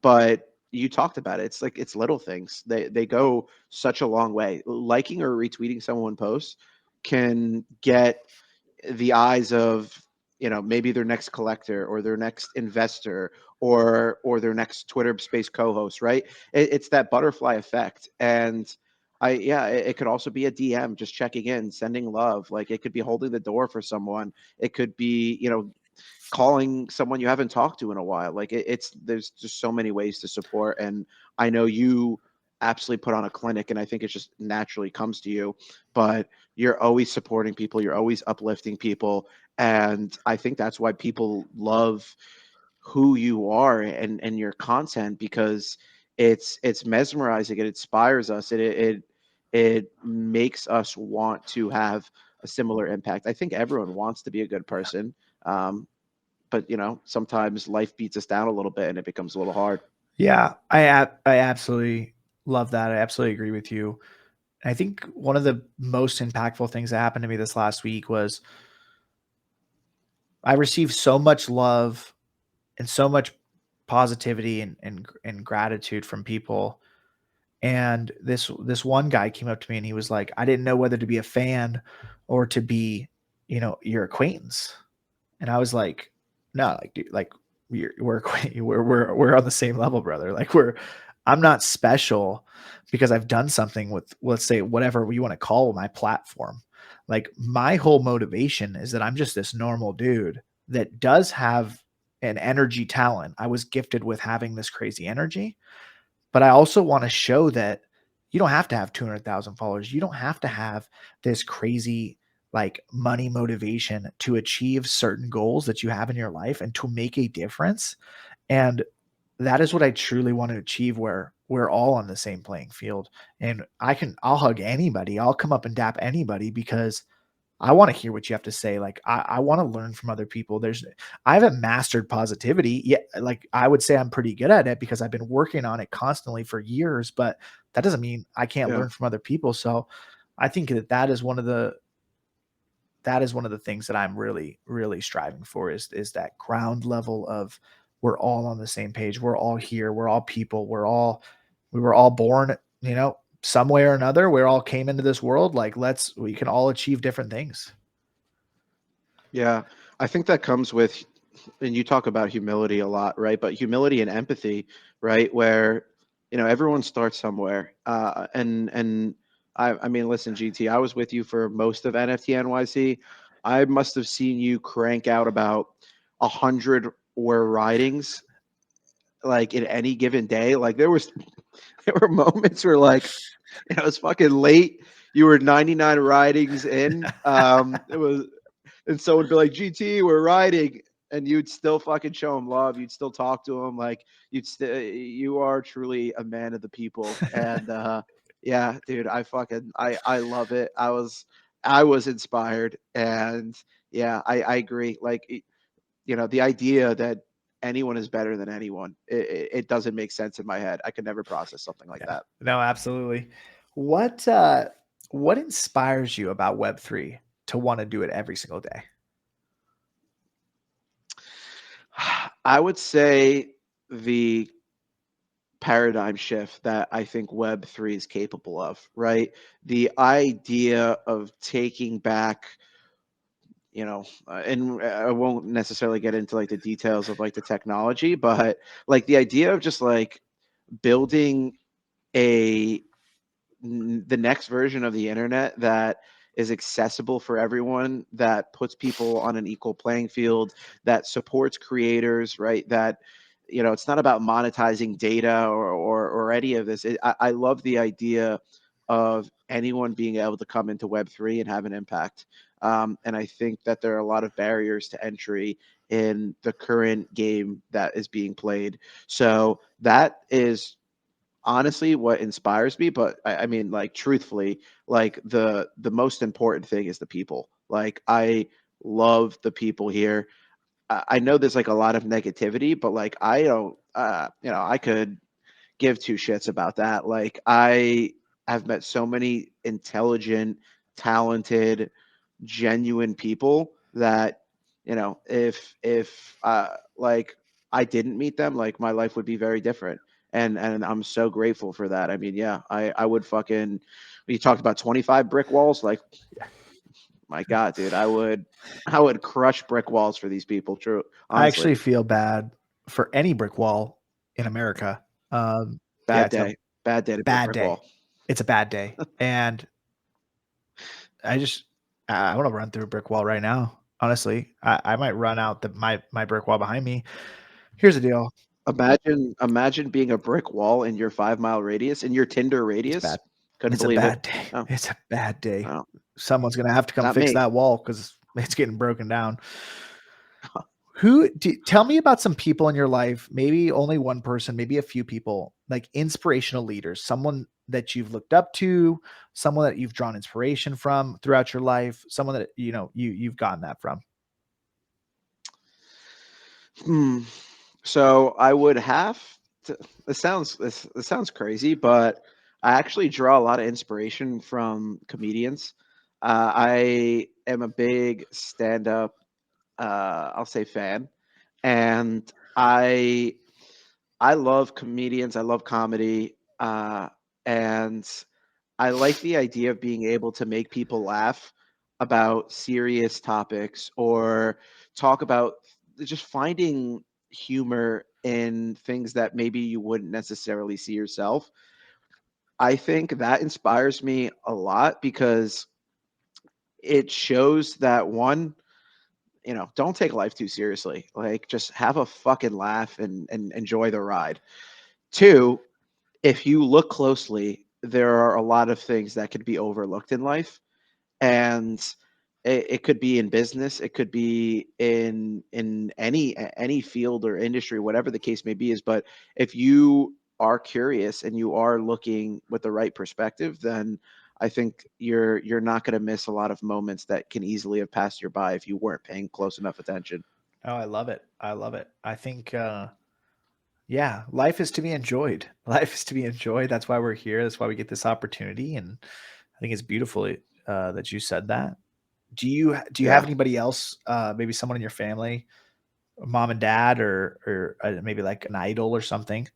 But you talked about it. It's like it's little things. They go such a long way. Liking or retweeting someone post can get the eyes of maybe their next collector or their next investor or their next Twitter space co-host, right? It's that butterfly effect. And it could also be a DM just checking in, sending love. Like it could be holding the door for someone. It could be calling someone you haven't talked to in a while. Like it's there's just so many ways to support. And I know you absolutely put on a clinic, and I think it just naturally comes to you. But you're always supporting people, you're always uplifting people, and I think that's why people love who you are and your content, because it's mesmerizing, it inspires us, it makes us want to have a similar impact. I think everyone wants to be a good person. But sometimes life beats us down a little bit and it becomes a little hard. Yeah, I absolutely love that. I absolutely agree with you. I think one of the most impactful things that happened to me this last week was I received so much love and so much positivity and gratitude from people. And this one guy came up to me and he was like, I didn't know whether to be a fan or to be, your acquaintance. And I was like, no, like, dude, like we're we're on the same level, brother. Like I'm not special because I've done something with, let's say, whatever you want to call my platform. Like my whole motivation is that I'm just this normal dude that does have an energy talent. I was gifted with having this crazy energy, but I also want to show that you don't have to have 200,000 followers. You don't have to have this crazy like money motivation to achieve certain goals that you have in your life and to make a difference. And that is what I truly want to achieve, where we're all on the same playing field. And I'll hug anybody. I'll come up and dap anybody because I want to hear what you have to say. Like I want to learn from other people. I haven't mastered positivity yet. Like I would say I'm pretty good at it because I've been working on it constantly for years, but that doesn't mean I can't Yeah. learn from other people. So I think that is one of the things that I'm really, really striving for is that ground level of we're all on the same page. We're all here. We're all people. We were all born, some way or another. We all came into this world. Like we can all achieve different things. Yeah. I think that comes with, and you talk about humility a lot, right? But humility and empathy, right? Where, everyone starts somewhere. And I mean, listen, GT, I was with you for most of NFT NYC. I must have seen you crank out about 100 or ridings like in any given day. Like there were moments where like it was fucking late. You were 99 ridings in. It was, and someone would be like, "GT, we're riding," and you'd still fucking show him love. You'd still talk to him like you are truly a man of the people. And yeah, dude, I love it. I was inspired, and yeah, I agree. Like the idea that anyone is better than anyone, it doesn't make sense in my head. I could never process something like Yeah. that. No, absolutely. What inspires you about Web3 to want to do it every single day? I would say the paradigm shift that I think Web3 is capable of, right? The idea of taking back, and I won't necessarily get into like the details of like the technology, but like the idea of just like building a the next version of the internet that is accessible for everyone, that puts people on an equal playing field, that supports creators, right? That it's not about monetizing data or any of this. I love the idea of anyone being able to come into Web3 and have an impact. And I think that there are a lot of barriers to entry in the current game that is being played. So that is honestly what inspires me. But I mean, like, truthfully, like the most important thing is the people. Like, I love the people here. I know there's like a lot of negativity, but like I don't I could give two shits about that. Like, I have met so many intelligent, talented, genuine people that if like I didn't meet them, like my life would be very different. And I'm so grateful for that. I mean, yeah, I would fucking, when you talked about 25 brick walls, like my God, dude, I would crush brick walls for these people. True, I honestly. actually feel bad for any brick wall in America. Yeah, Bad it's a day. Bad day to be a bad brick day. wall. It's a bad day. And I want to run through a brick wall right now. Honestly, I might run out my brick wall behind me. Here's the deal. Imagine being a brick wall in your 5 mile radius, in your Tinder It's radius. bad. Couldn't It's a believe it. bad day. Oh, It's a bad day. no, Someone's gonna have to come not fix me. that wall because it's getting broken down. Tell me about some people in your life, maybe only one person, maybe a few people, like inspirational leaders, someone that you've looked up to, someone that you've drawn inspiration from throughout your life, someone that you've gotten that from. Hmm. So I would have to. This sounds crazy, but I actually draw a lot of inspiration from comedians. I am a big stand-up, I'll say, fan, and I love comedians. I love comedy, and I like the idea of being able to make people laugh about serious topics or talk about just finding humor in things that maybe you wouldn't necessarily see yourself. I think that inspires me a lot because it shows that one, don't take life too seriously. Like just have a fucking laugh and enjoy the ride. Two, if you look closely, there are a lot of things that could be overlooked in life, and it could be in business, it could be in any field or industry, whatever the case may be. Is but if you are curious and you are looking with the right perspective, then I think you're not going to miss a lot of moments that can easily have passed you by if you weren't paying close enough attention. Oh, I love it. I love it. I think, yeah, life is to be enjoyed. Life is to be enjoyed. That's why we're here. That's why we get this opportunity. And I think it's beautiful that you said that. Do you have Yeah. anybody else, maybe someone in your family, mom and dad, or maybe like an idol or something?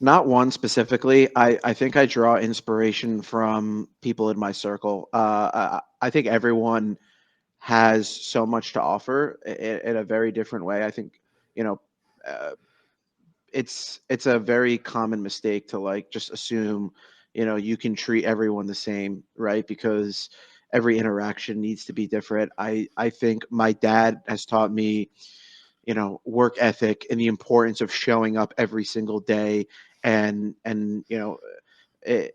Not one specifically. I think I draw inspiration from people in my circle. I think everyone has so much to offer in a very different way. I think, you know, uh, it's a very common mistake to like just assume, you can treat everyone the same, right? Because every interaction needs to be different. I think my dad has taught me, work ethic and the importance of showing up every single day, and it,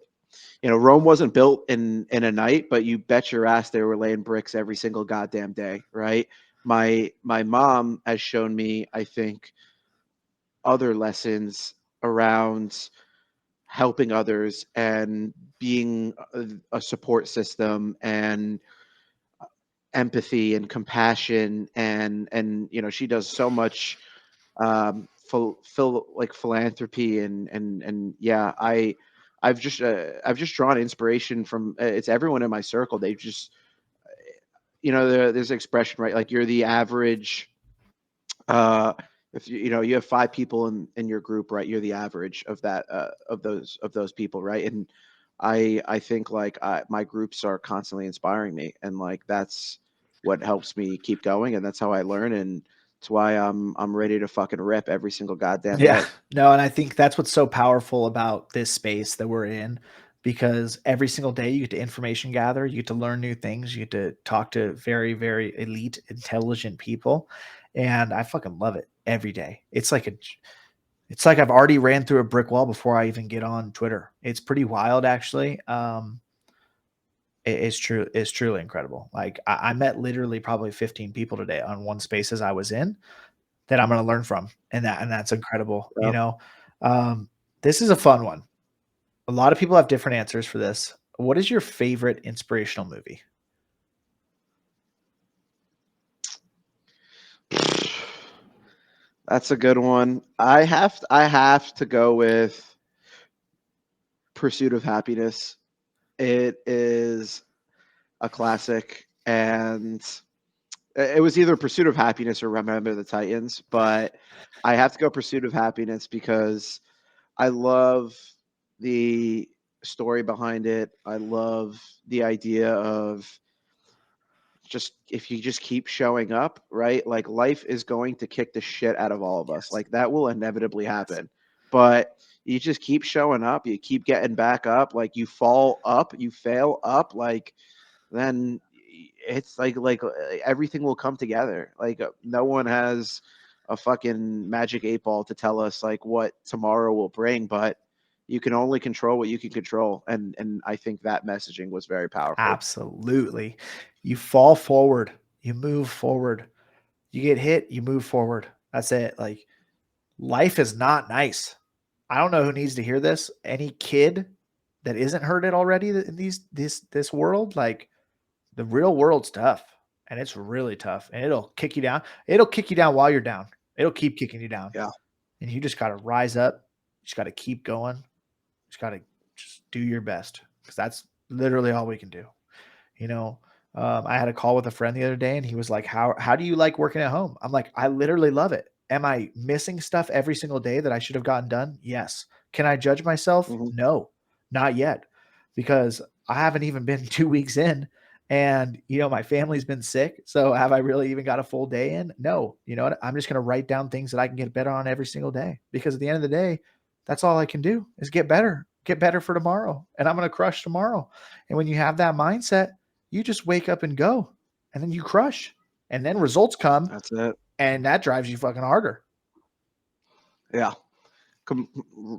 Rome wasn't built in a night, but you bet your ass they were laying bricks every single goddamn day, right? My mom has shown me, I think, other lessons around helping others and being a support system and empathy and compassion, and she does so much like philanthropy, and yeah, I've just drawn inspiration from it's everyone in my circle. They just, there's an expression, right? Like you're the average, uh if you have five people in your group, right? You're the average of that, of those people, right? And I think like my groups are constantly inspiring me, and like that's what helps me keep going, and that's how I learn, and it's why I'm ready to fucking rip every single goddamn Yeah. day. No, and I think that's what's so powerful about this space that we're in, because every single day you get to information gather, you get to learn new things, you get to talk to very, very elite, intelligent people. And I fucking love it every day. It's like I've already ran through a brick wall before I even get on Twitter. It's pretty wild, actually. It's true. It's truly incredible. Like I met literally probably 15 people today on one spaces I was in that I'm going to learn from, and that's incredible. Yep. Um, this is a fun one. A lot of people have different answers for this. What is your favorite inspirational movie? That's a good one. I have to go with Pursuit of Happiness. It is a classic, and it was either Pursuit of Happiness or Remember the Titans, but I have to go Pursuit of Happiness because I love the story behind it. I love the idea of just if you just keep showing up, right? Like life is going to kick the shit out of all of us. Yes. Like that will inevitably Yes. happen. But you just keep showing up, you keep getting back up, like you fall up, you fail up, like then it's like everything will come together. Like no one has a fucking magic 8 ball to tell us like what tomorrow will bring, but you can only control what you can control, and I think that messaging was very powerful. Absolutely. You fall forward, you move forward. You get hit, you move forward. That's it. Like life is not nice. I don't know who needs to hear this. Any kid that isn't heard it already in this world, like the real world's tough, and it's really tough, and it'll kick you down. It'll kick you down while you're down. It'll keep kicking you down, Yeah. and you just got to rise up. You just got to keep going. You just got to just do your best, because that's literally all we can do. You know, I had a call with a friend the other day, and he was like, "How do you like working at home?" I'm like, "I literally love it." Am I missing stuff every single day that I should have gotten done? Yes. Can I judge myself? Hmm. No, not yet, because I haven't even been 2 weeks in, And, my family's been sick. So have I really even got a full day in? No. You know what? I'm just going to write down things that I can get better on every single day, because at the end of the day, that's all I can do is get better for tomorrow. And I'm going to crush tomorrow. And when you have that mindset, you just wake up and go, and then you crush, and then results come. That's it. And that drives you fucking harder. Yeah.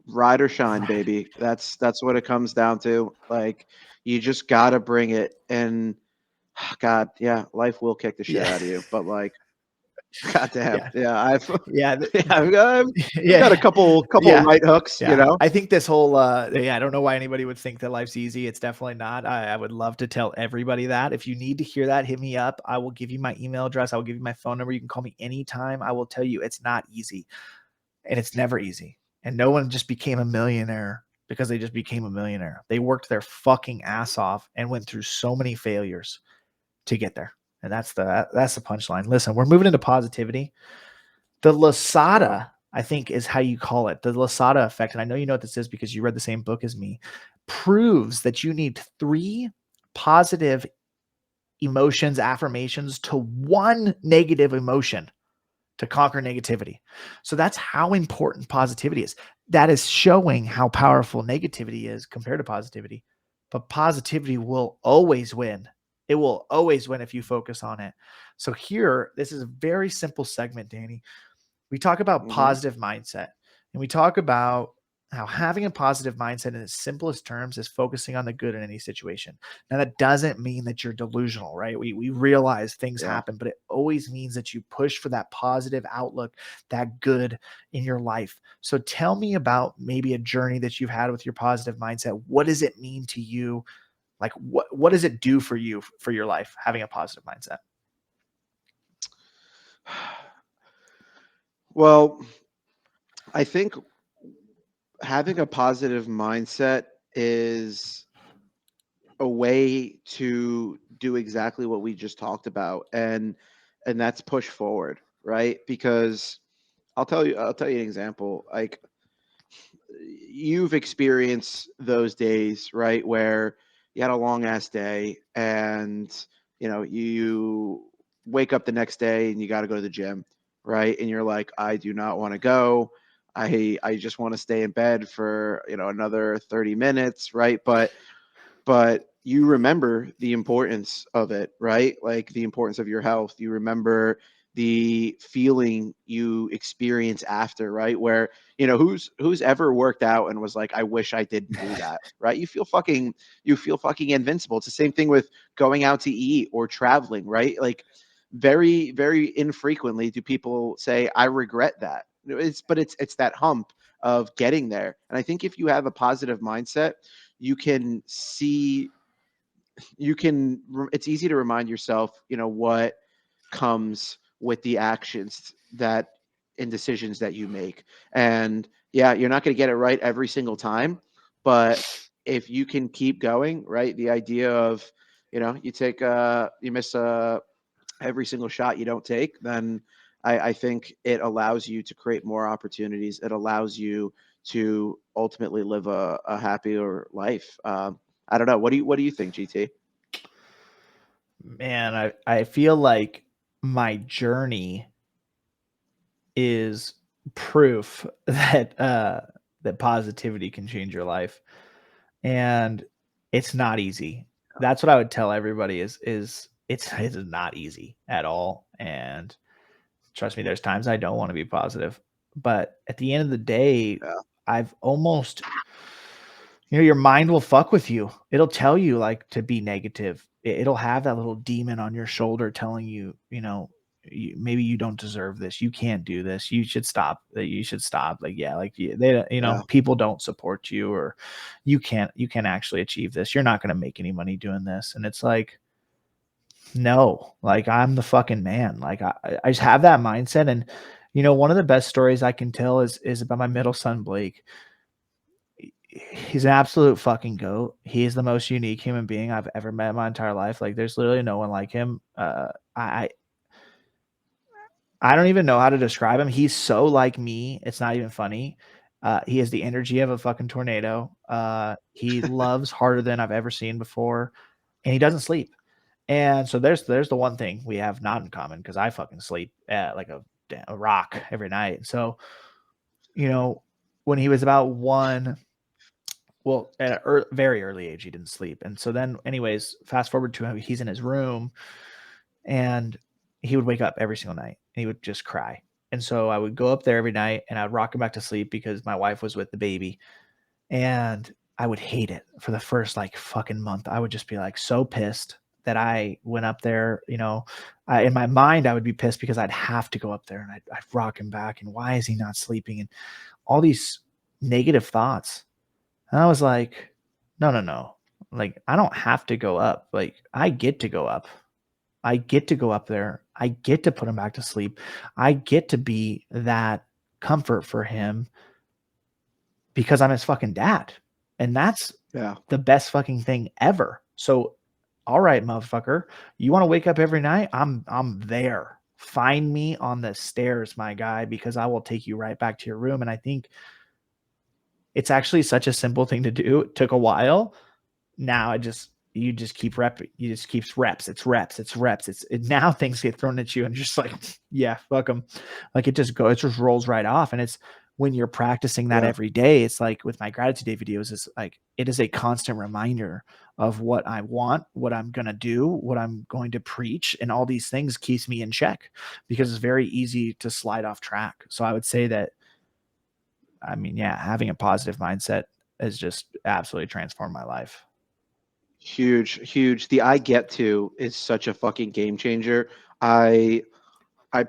Ride or shine, baby. That's what it comes down to. Like, you just gotta bring it. And God, yeah, life will kick the shit out of you. But like, goddamn, I've Yeah. I've got a couple right hooks. I think this whole I don't know why anybody would think that life's easy. It's definitely not. I would love to tell everybody that. If you need to hear that, hit me up. I will give you my email address. I will give you my phone number. You can call me anytime. I will tell you it's not easy, and it's never easy. And no one just became a millionaire because they just became a millionaire. They worked their fucking ass off and went through so many failures to get there. And that's the punchline. Listen, we're moving into positivity. The Lasada, I think, is how you call it. The Lasada effect. And I know you know what this is because you read the same book as me. Proves that you need 3 positive emotions, affirmations, to 1 negative emotion to conquer negativity. So that's how important positivity is. That is showing how powerful negativity is compared to positivity. But positivity will always win. It will always win if you focus on it. So here, this is a very simple segment, Danny. We talk about positive mindset, and we talk about how having a positive mindset in its simplest terms is focusing on the good in any situation. Now, that doesn't mean that you're delusional, right? We realize things happen, but it always means that you push for that positive outlook, that good in your life. So tell me about maybe a journey that you've had with your positive mindset. What does it mean to you? Like, what does it do for you, for your life, having a positive mindset? Well, I think having a positive mindset is a way to do exactly what we just talked about, and that's push forward, right? Because I'll tell you an example. Like, you've experienced those days, right, where you had a long ass day, and you wake up the next day and you got to go to the gym, right? And you're like, I do not want to go. I just want to stay in bed for another 30 minutes, right? But you remember the importance of it, right? Like, the importance of your health. You remember the feeling you experience after, right? Where, who's ever worked out and was like, I wish I didn't do that, right? You feel fucking invincible. It's the same thing with going out to eat or traveling, right? Like, very, very infrequently do people say, I regret that. It's that hump of getting there. And I think if you have a positive mindset, you can see, it's easy to remind yourself, what comes with the actions that and decisions that you make. And yeah, you're not going to get it right every single time, but if you can keep going, right? The idea of, you miss every single shot you don't take, then I think it allows you to create more opportunities. It allows you to ultimately live a happier life. I don't know. What do you think, GT? Man, I feel like my journey is proof that that positivity can change your life. And it's not easy. That's what I would tell everybody is it's not easy at all. And trust me, there's times I don't want to be positive. But at the end of the day, Yeah. I've almost, your mind will fuck with you. It'll tell you like to be negative. It'll have that little demon on your shoulder telling you, maybe you don't deserve this. You can't do this. You should stop. You should stop. Like, yeah, like they, people don't support you, or you can't actually achieve this. You're not going to make any money doing this. And it's like, no, like, I'm the fucking man. Like, I just have that mindset. And, one of the best stories I can tell is about my middle son, Blake. He's an absolute fucking goat. He is the most unique human being I've ever met in my entire life. Like, there's literally no one like him. I don't even know how to describe him. He's so like me. It's not even funny. He has the energy of a fucking tornado. He loves harder than I've ever seen before, and he doesn't sleep. And so there's the one thing we have not in common, because I fucking sleep at like a rock every night. So, you know, when he was about one, well, at a very early age, he didn't sleep. And so then, anyways, fast forward to him, he's in his room, and he would wake up every single night and he would just cry. And so I would go up there every night and I'd rock him back to sleep because my wife was with the baby. And I would hate it for the first like fucking month. I would just be like so pissed that I went up there. In my mind, I would be pissed because I'd have to go up there and I'd rock him back. And why is he not sleeping? And all these negative thoughts. And I was like, no, no, no. Like, I don't have to go up. Like, I get to go up. I get to go up there. I get to put him back to sleep. I get to be that comfort for him because I'm his fucking dad. And that's the best fucking thing ever. So, all right, motherfucker, you want to wake up every night? I'm there. Find me on the stairs, my guy, because I will take you right back to your room. And I think it's actually such a simple thing to do. It took a while. Now you just keep reps. It's reps. Now things get thrown at you and just like, yeah, fuck them. Like it just rolls right off. And it's when you're practicing that every day, it's like with my gratitude day videos, it's like, it is a constant reminder of what I want, what I'm going to do, what I'm going to preach. And all these things keeps me in check because it's very easy to slide off track. So I would say that, I mean, yeah, having a positive mindset has just absolutely transformed my life. Huge. The I get to is such a fucking game changer. I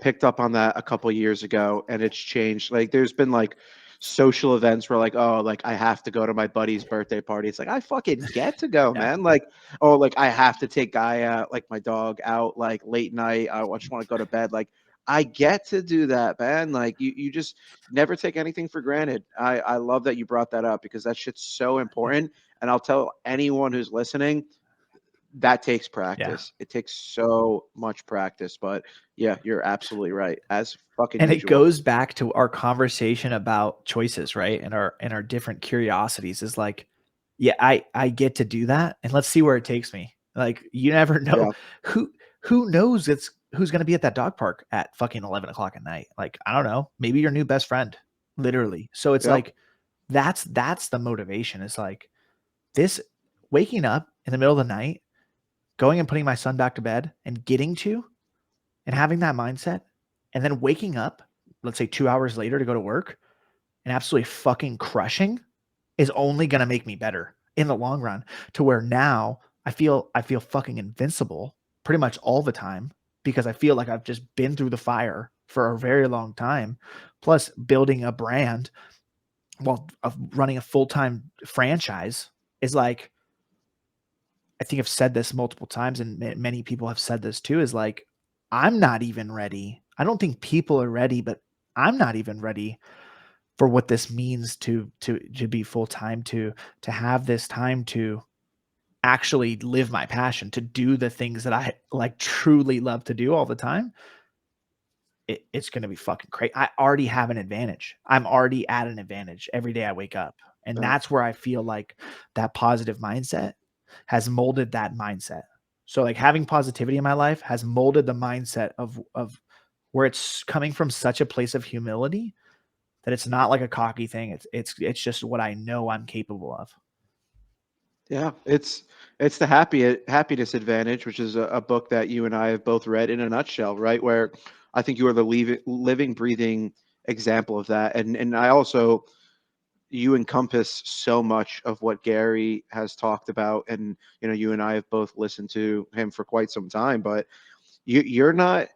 picked up on that a couple years ago and it's changed. Like there's been like social events where like, oh, like I have to go to my buddy's birthday party. It's like I fucking get to go, man. Like, oh, like I have to take Guy out, like my dog out like late night. I just want to go to bed. Like I get to do that, man. Like you just never take anything for granted. I love that you brought that up because that shit's so important. And I'll tell anyone who's listening, that takes practice. It takes so much practice, but yeah, you're absolutely right. As fucking And it usual. goes back to our conversation about choices, right? And our different curiosities is like, yeah, I get to do that and let's see where it takes me. Like you never know who knows who's going to be at that dog park at fucking 11 o'clock at night. Like, I don't know, maybe your new best friend, literally. So it's like, that's the motivation. It's like this waking up in the middle of the night, going and putting my son back to bed and getting to and having that mindset and then waking up, let's say 2 hours later to go to work and absolutely fucking crushing is only going to make me better in the long run, to where now I feel fucking invincible pretty much all the time because I feel like I've just been through the fire for a very long time, plus building a brand while running a full-time franchise is like, I think I've said this multiple times and many people have said this too, is like, I'm not even ready. I don't think people are ready, but I'm not even ready for what this means to be full-time, to have this time to actually live my passion, to do the things that I like truly love to do all the time. It's going to be fucking crazy. I already have an advantage. I'm already at an advantage every day I wake up. And that's where I feel like that positive mindset has molded that mindset. So like having positivity in my life has molded the mindset of where it's coming from such a place of humility that it's not like a cocky thing. It's just what I know I'm capable of. Yeah, it's the happiness advantage, which is a book that you and I have both read in a nutshell, right? Where I think you are the living, breathing example of that. And I also, you encompass so much of what Gary has talked about, and you and I have both listened to him for quite some time, but you're not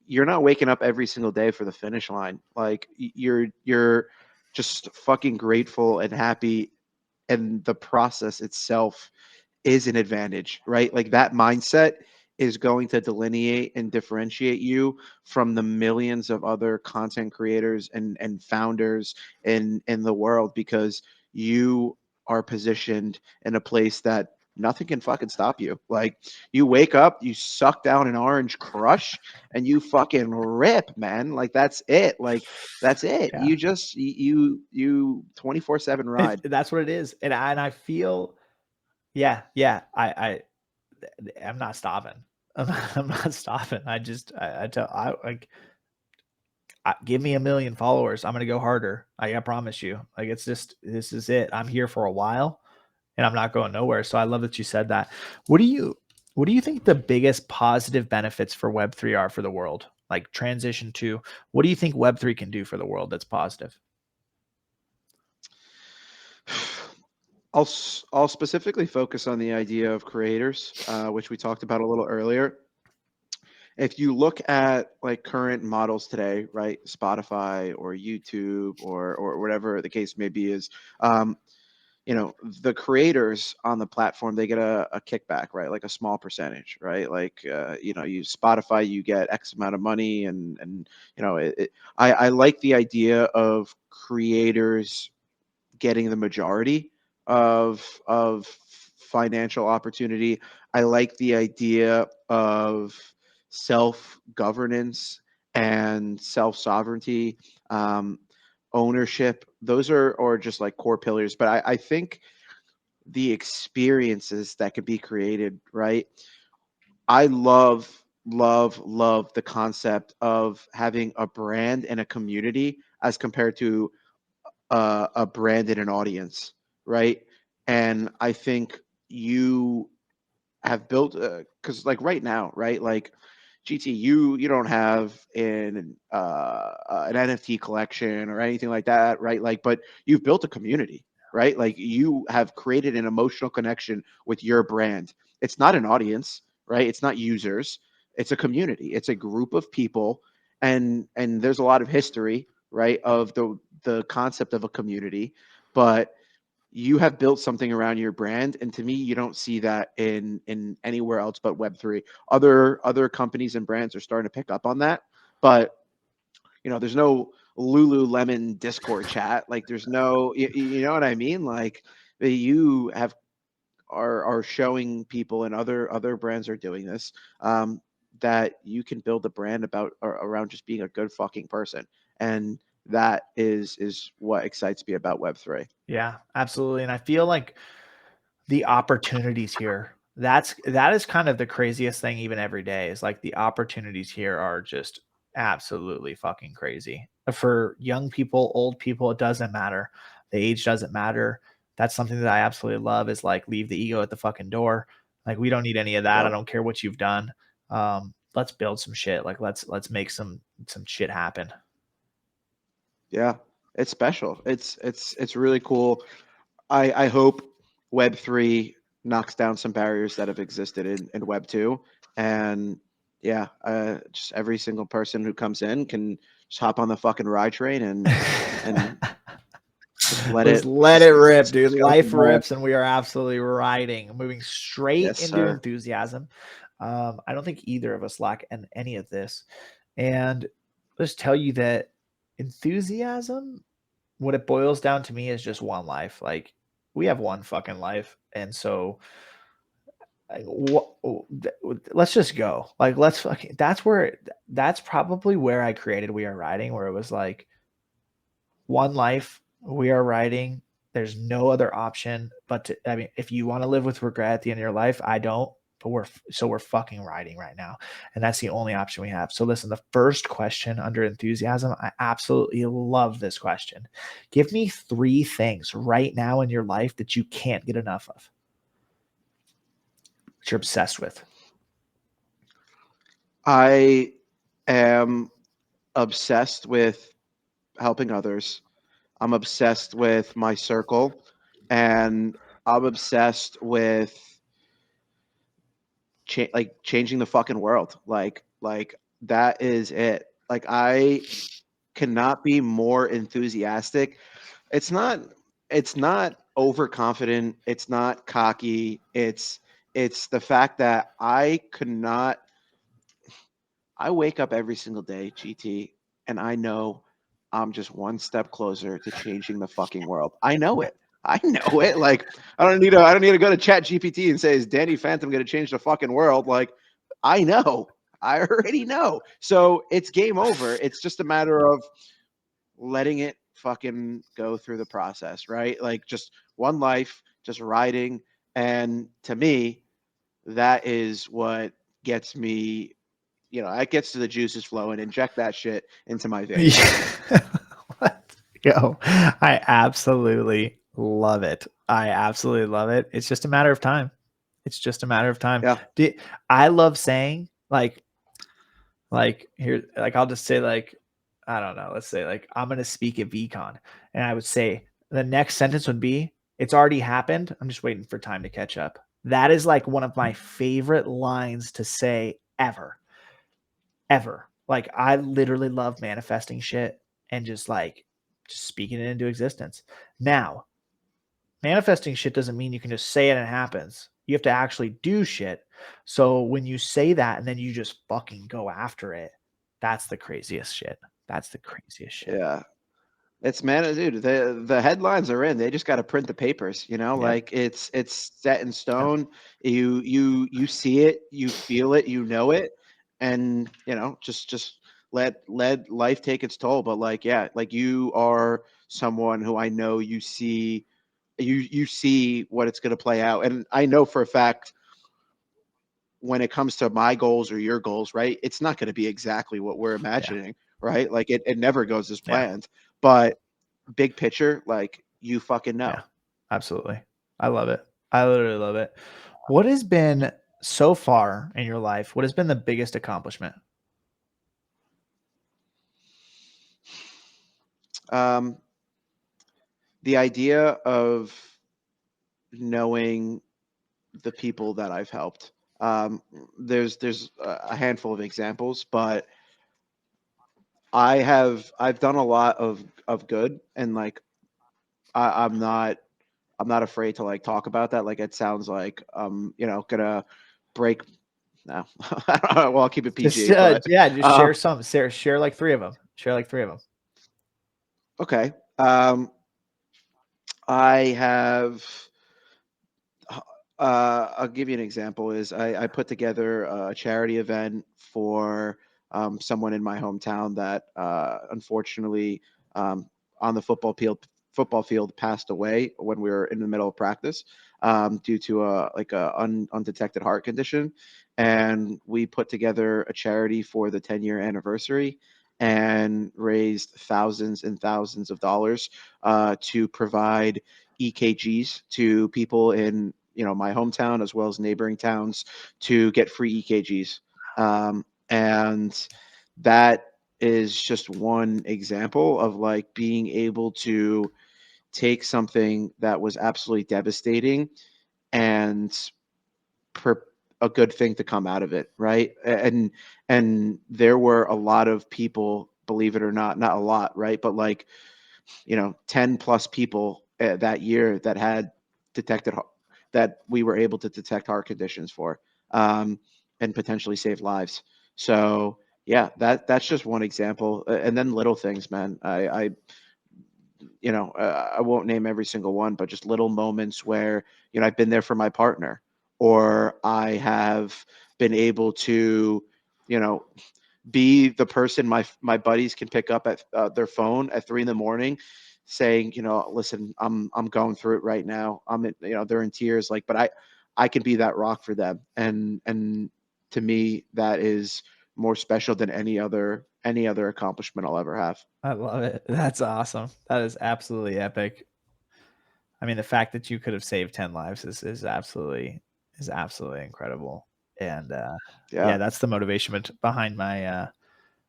waking up every single day for the finish line. Like you're just fucking grateful and happy, and the process itself is an advantage, right? Like that mindset is going to delineate and differentiate you from the millions of other content creators and founders in the world, because you are positioned in a place that nothing can fucking stop you. Like you wake up, you suck down an orange crush and you fucking rip, man. Like that's it. Like that's it. Yeah. You just you 24/7 ride. That's what it is. And I feel, yeah. I'm not stopping. I'm not stopping. Give me 1 million followers. I'm going to go harder. I promise you. Like, it's just, this is it. I'm here for a while and I'm not going nowhere. So I love that you said that. What do you think the biggest positive benefits for Web3 are for the world? Like, transition to, what do you think Web3 can do for the world that's positive? I'll specifically focus on the idea of creators, which we talked about a little earlier. If you look at like current models today, right, Spotify or YouTube or whatever the case may be, is the creators on the platform, they get a kickback, right, like a small percentage, right, like you Spotify, you get X amount of money, and I like the idea of creators getting the majority of financial opportunity. I like the idea of self-governance and self-sovereignty, ownership. Those are just like core pillars. But I think the experiences that could be created, right? I love the concept of having a brand and a community as compared to a brand and an audience, right? And I think you have built, because like right now, right? Like GT, you don't have an NFT collection or anything like that, right? Like, but you've built a community, right? Like you have created an emotional connection with your brand. It's not an audience, right? It's not users. It's a community. It's a group of people, and there's a lot of history, right, of the concept of a community, but you have built something around your brand, and to me you don't see that in anywhere else but Web3. Other companies and brands are starting to pick up on that, but there's no Lululemon Discord chat, like there's no, you know what I mean, like you are showing people, and other brands are doing this, that you can build a brand about or around just being a good fucking person, and that is what excites me about Web3. Yeah, absolutely. And I feel like the opportunities here, that is kind of the craziest thing even every day, is like the opportunities here are just absolutely fucking crazy. For young people, old people, it doesn't matter. The age doesn't matter. That's something that I absolutely love, is like, leave the ego at the fucking door. Like, we don't need any of that. I Yep. don't care what you've done. Let's build some shit. Like, let's make some shit happen. Yeah, it's special. It's really cool. I hope Web3 knocks down some barriers that have existed in Web2, and yeah, just every single person who comes in can just hop on the fucking ride train and just let Let's it let it just rip, dude. go from Life there. rips, and we are absolutely riding, moving straight Yes, into sir. enthusiasm. I don't think either of us lack in any of this. And let's tell you that enthusiasm, what it boils down to me, is just one life. Like, we have one fucking life. And so, let's just go. Like, let's fucking, that's probably where I created We Are Riding, where it was like, one life, we are riding. There's no other option but to, I mean, if you want to live with regret at the end of your life, I don't, but we're fucking riding right now. And that's the only option we have. So listen, the first question under enthusiasm, I absolutely love this question. Give me 3 things right now in your life that you can't get enough of, that you're obsessed with. I am obsessed with helping others. I'm obsessed with my circle, and I'm obsessed with changing the fucking world. Like that is it. Like I cannot be more enthusiastic. It's not it's not overconfident, it's not cocky. It's the fact that I wake up every single day, GT, and I know I'm just one step closer to changing the fucking world. I know it. I know it. Like I don't need to go to Chat GPT and say, is Danny Phantom going to change the fucking world? Like I know. I already know. So it's game over. It's just a matter of letting it fucking go through the process, right? Like just one life, just riding. And to me, that is what gets me, that gets to the juices flowing. Inject that shit into my veins. What? Yo, I absolutely love it. I absolutely love it. It's just a matter of time. It's just a matter of time. Yeah. I love saying like here, like I'll just say like, I don't know, let's say like I'm gonna speak at VCon, and I would say the next sentence would be, "It's already happened. I'm just waiting for time to catch up." That is like one of my favorite lines to say ever. Ever. Like I literally love manifesting shit and just speaking it into existence. Now, manifesting shit doesn't mean you can just say it and it happens. You have to actually do shit. So when you say that and then you just fucking go after it, that's the craziest shit. That's the craziest shit. Yeah. It's dude. The headlines are in. They just got to print the papers. Yeah. Like it's set in stone. You see it, you feel it, you know it, and just let life take its toll. But like yeah, like you are someone who I know you see what it's going to play out, and I know for a fact when it comes to my goals or your goals, right? It's not going to be exactly what we're imagining, right? Like it never goes as Yeah. planned, but big picture, like you fucking know. Yeah. Absolutely. I love it. I literally love it. What has been so far in your life? What has been the biggest accomplishment? Um, the idea of knowing the people that I've helped. There's a handful of examples, but I've done a lot of good, and like I'm not afraid to like talk about that. Like it sounds like gonna break. No, well I'll keep it Just PG, but yeah, just share some. Share like 3 of them. Share like 3 of them. okay. I have. I'll give you an example. Is I put together a charity event for someone in my hometown that unfortunately on the football field passed away when we were in the middle of practice due to a undetected heart condition, and we put together a charity for the 10-year anniversary and raised thousands and thousands of dollars to provide EKGs to people in my hometown as well as neighboring towns to get free EKGs. And that is just one example of like being able to take something that was absolutely devastating and per- a good thing to come out of it, right? And there were a lot of people, believe it or not a lot, right? But like 10 plus people that year that had detected that we were able to detect heart conditions for and potentially save lives. So yeah, that's just one example. And then little things, man. I won't name every single one, but just little moments where I've been there for my partner, or I have been able to you know be the person my buddies can pick up at their phone at 3 in the morning, saying, listen, I'm going through it right now. They're in tears, like, but I can be that rock for them, and to me that is more special than any other accomplishment I'll ever have. I love it. That's awesome. That is absolutely epic. I mean, the fact that you could have saved 10 lives is absolutely incredible. And yeah, Yeah, that's the motivation behind my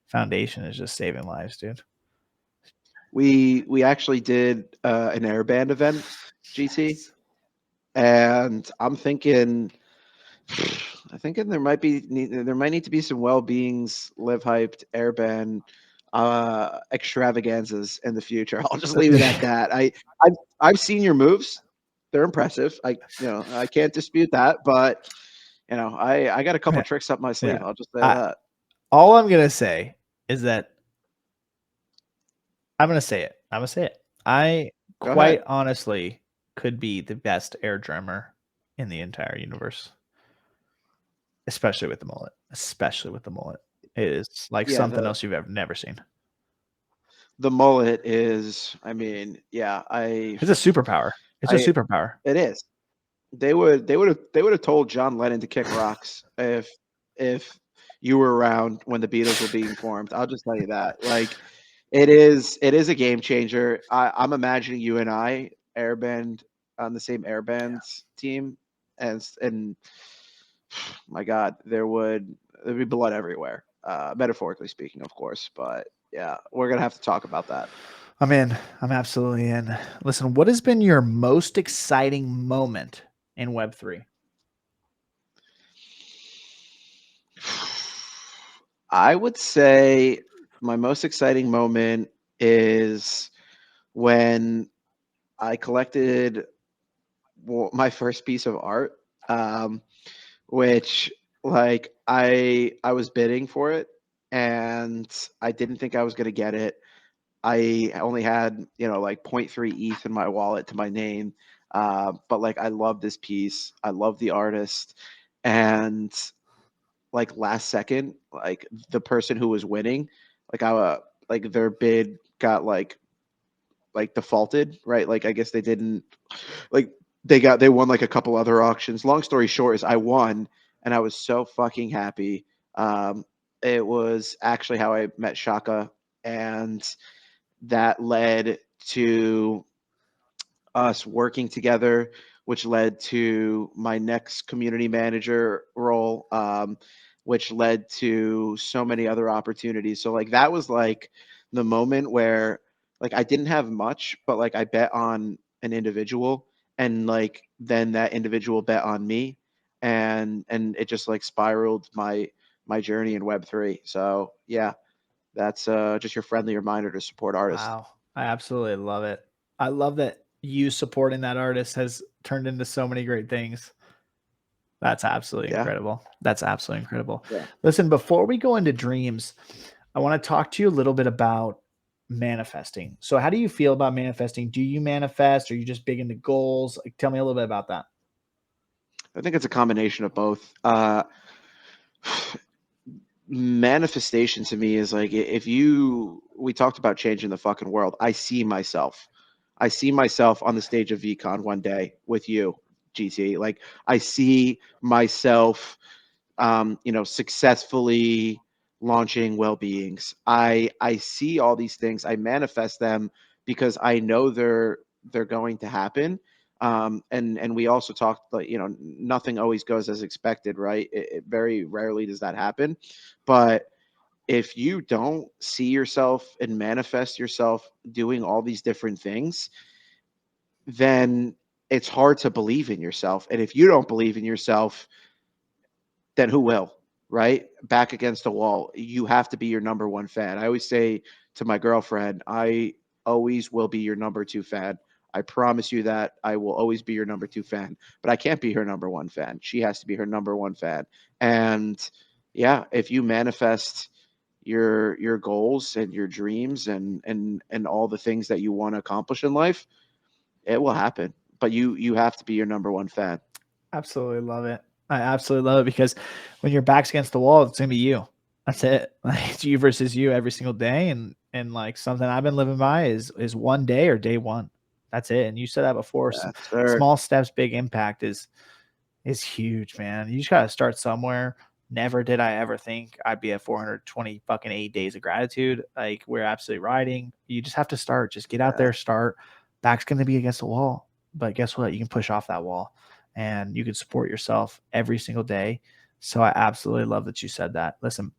foundation, is just saving lives, dude. we actually did an airband event, GT, Yes. and I'm thinking there might need to be some well-beings, live hyped, airband extravaganzas in the future. I'll just leave it at that. I've seen your moves; they're impressive. I can't dispute that, but I got a couple Yeah. tricks up my sleeve. Yeah. I'll just say that. All I'm gonna say is that I'm gonna say it. I'm gonna say it. I Go ahead. quite honestly could be the best air drummer in the entire universe, especially with the mullet. Especially with the mullet. It is like Yeah, something the else you've ever never seen. the mullet is. I mean, yeah, It's a superpower. It's a I superpower. it is. they would have told John Lennon to kick rocks if you were around when the Beatles were being formed. I'll just tell you that. Like it is a game changer. I'm imagining you and I airband on the same airbands team, and my God, there'd be blood everywhere. Metaphorically speaking, of course, but yeah, we're gonna have to talk about that. I'm in. I'm absolutely in. Listen, what has been your most exciting moment in Web3? I would say my most exciting moment is when I collected my first piece of art, um, which like I was bidding for it, and I didn't think I was gonna get it. I only had like zero point 0.3 ETH in my wallet to my name, but like I love this piece. I love the artist, and like last second, like the person who was winning, like like their bid got like defaulted, right? Like I guess they didn't like they won like a couple other auctions. Long story short is I won and I was so fucking happy. Um, it was actually how I met Shaka, and that led to us working together, which led to my next community manager role, which led to so many other opportunities. So like that was like the moment where like I didn't have much, but like I bet on an individual, and like then that individual bet on me, and it just like spiraled my journey in Web3. So yeah, that's just your friendly reminder to support artists. Wow. I absolutely love it. I love that you supporting that artist has turned into so many great things. That's absolutely Yeah. incredible. That's absolutely incredible. Yeah. Listen, before we go into dreams, I want to talk to you a little bit about manifesting. So, how do you feel about manifesting? Do you manifest? Are you just big into goals? Like, tell me a little bit about that. I think it's a combination of both. Manifestation to me is like if you we talked about changing the fucking world. I see myself on the stage of VCon one day with you, GT. Like I see myself successfully launching well-beings. I see all these things. I manifest them because I know they're going to happen. And we also talked like nothing always goes as expected, right? It very rarely does that happen, but if you don't see yourself and manifest yourself doing all these different things, then it's hard to believe in yourself. And if you don't believe in yourself, then who will? Right? Back against the wall. You have to be your number one fan. I always say to my girlfriend, I always will be your number two fan. I promise you that I will always be your number two fan, but I can't be her number one fan. She has to be her number one fan. And yeah, if you manifest your goals and your dreams and all the things that you want to accomplish in life, it will happen. But you have to be your number one fan. Absolutely love it. I absolutely love it because when your back's against the wall, it's gonna be you. That's it. Like it's you versus you every single day. And like something I've been living by is one day or day one. That's it. And you said that before. Yes, sir. Small steps, big impact is huge, man. You just gotta start somewhere. Never did I ever think I'd be at 420 fucking 8 days of gratitude. Like we're absolutely riding. You just have to start. Just get out Yeah. there, start. Back's gonna be against the wall. But guess what? You can push off that wall and you can support yourself every single day. So I absolutely love that you said that. Listen,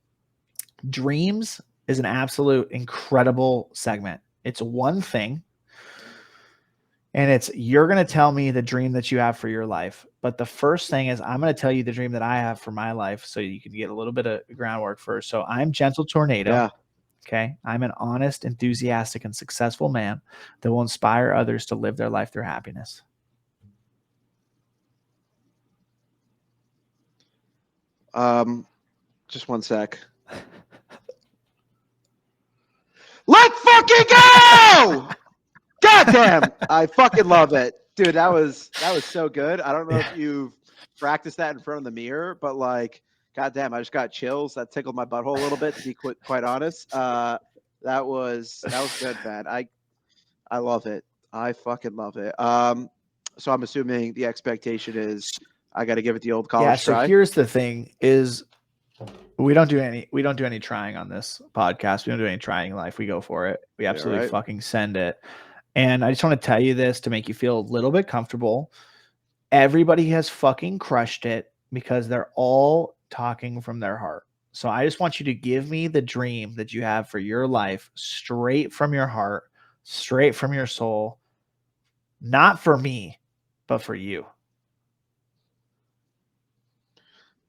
dreams is an absolute incredible segment. It's one thing, and it's you're going to tell me the dream that you have for your life. But the first thing is I'm going to tell you the dream that I have for my life so you can get a little bit of groundwork first. So I'm Gentle Tornado. Yeah. Okay. I'm an honest, enthusiastic, and successful man that will inspire others to live their life through happiness. Just one sec. Let's fucking go! Goddamn, I fucking love it, dude. That was so good. I don't know if you've practiced that in front of the mirror, but like, goddamn, I just got chills. That tickled my butthole a little bit, to be quite honest. That was good, man. I love it. I fucking love it. So I'm assuming the expectation is I got to give it the old Yeah. college So try. here's the thing: is we don't do any trying on this podcast. We don't do any trying in life. We go for it. We absolutely right. fucking send it. And I just want to tell you this to make you feel a little bit comfortable. Everybody has fucking crushed it because they're all talking from their heart. So I just want you to give me the dream that you have for your life straight from your heart, straight from your soul. Not for me, but for you.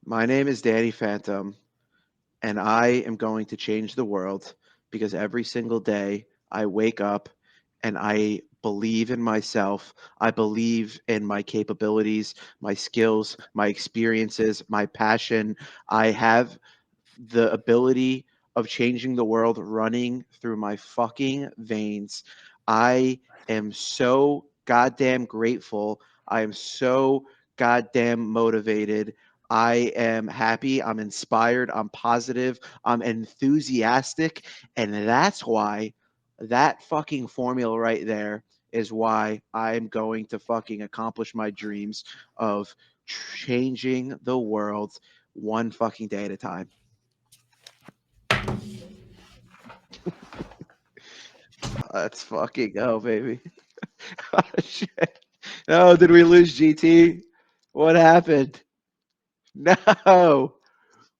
My name is Danny Phantom, and I am going to change the world because every single day I wake up and I believe in myself. I believe in my capabilities, my skills, my experiences, my passion. I have the ability of changing the world running through my fucking veins. I am so goddamn grateful. I am so goddamn motivated. I am happy. I'm inspired. I'm positive. I'm enthusiastic. And that's why that fucking formula right there is why I'm going to fucking accomplish my dreams of changing the world one fucking day at a time. Let's fucking go, baby. Oh, shit. No, did we lose GT? What happened? No.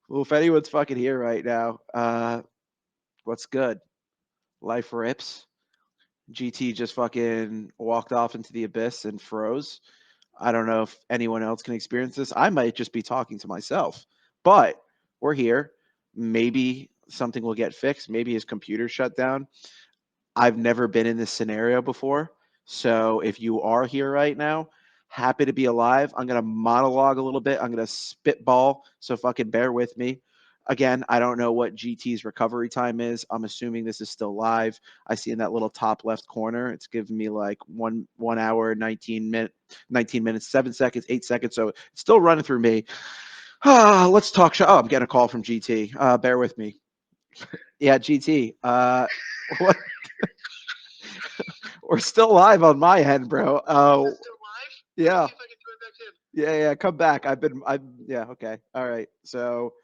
Well, if anyone's fucking here right now, what's good? Life rips. GT just fucking walked off into the abyss and froze. I don't know if anyone else can experience this. I might just be talking to myself, but we're here. Maybe something will get fixed. Maybe his computer shut down. I've never been in this scenario before. So if you are here right now, happy to be alive. I'm going to monologue a little bit. I'm going to spitball. So fucking bear with me. Again, I don't know what GT's recovery time is. I'm assuming this is still live. I see in that little top left corner, it's giving me like 1 hour, 19 minutes, 7 seconds, 8 seconds. So it's still running through me. Let's talk. Oh, I'm getting a call from GT. Bear with me. Yeah, GT. What? We're still live on my end, bro. Yeah. Yeah, come back. Yeah, okay. All right. So,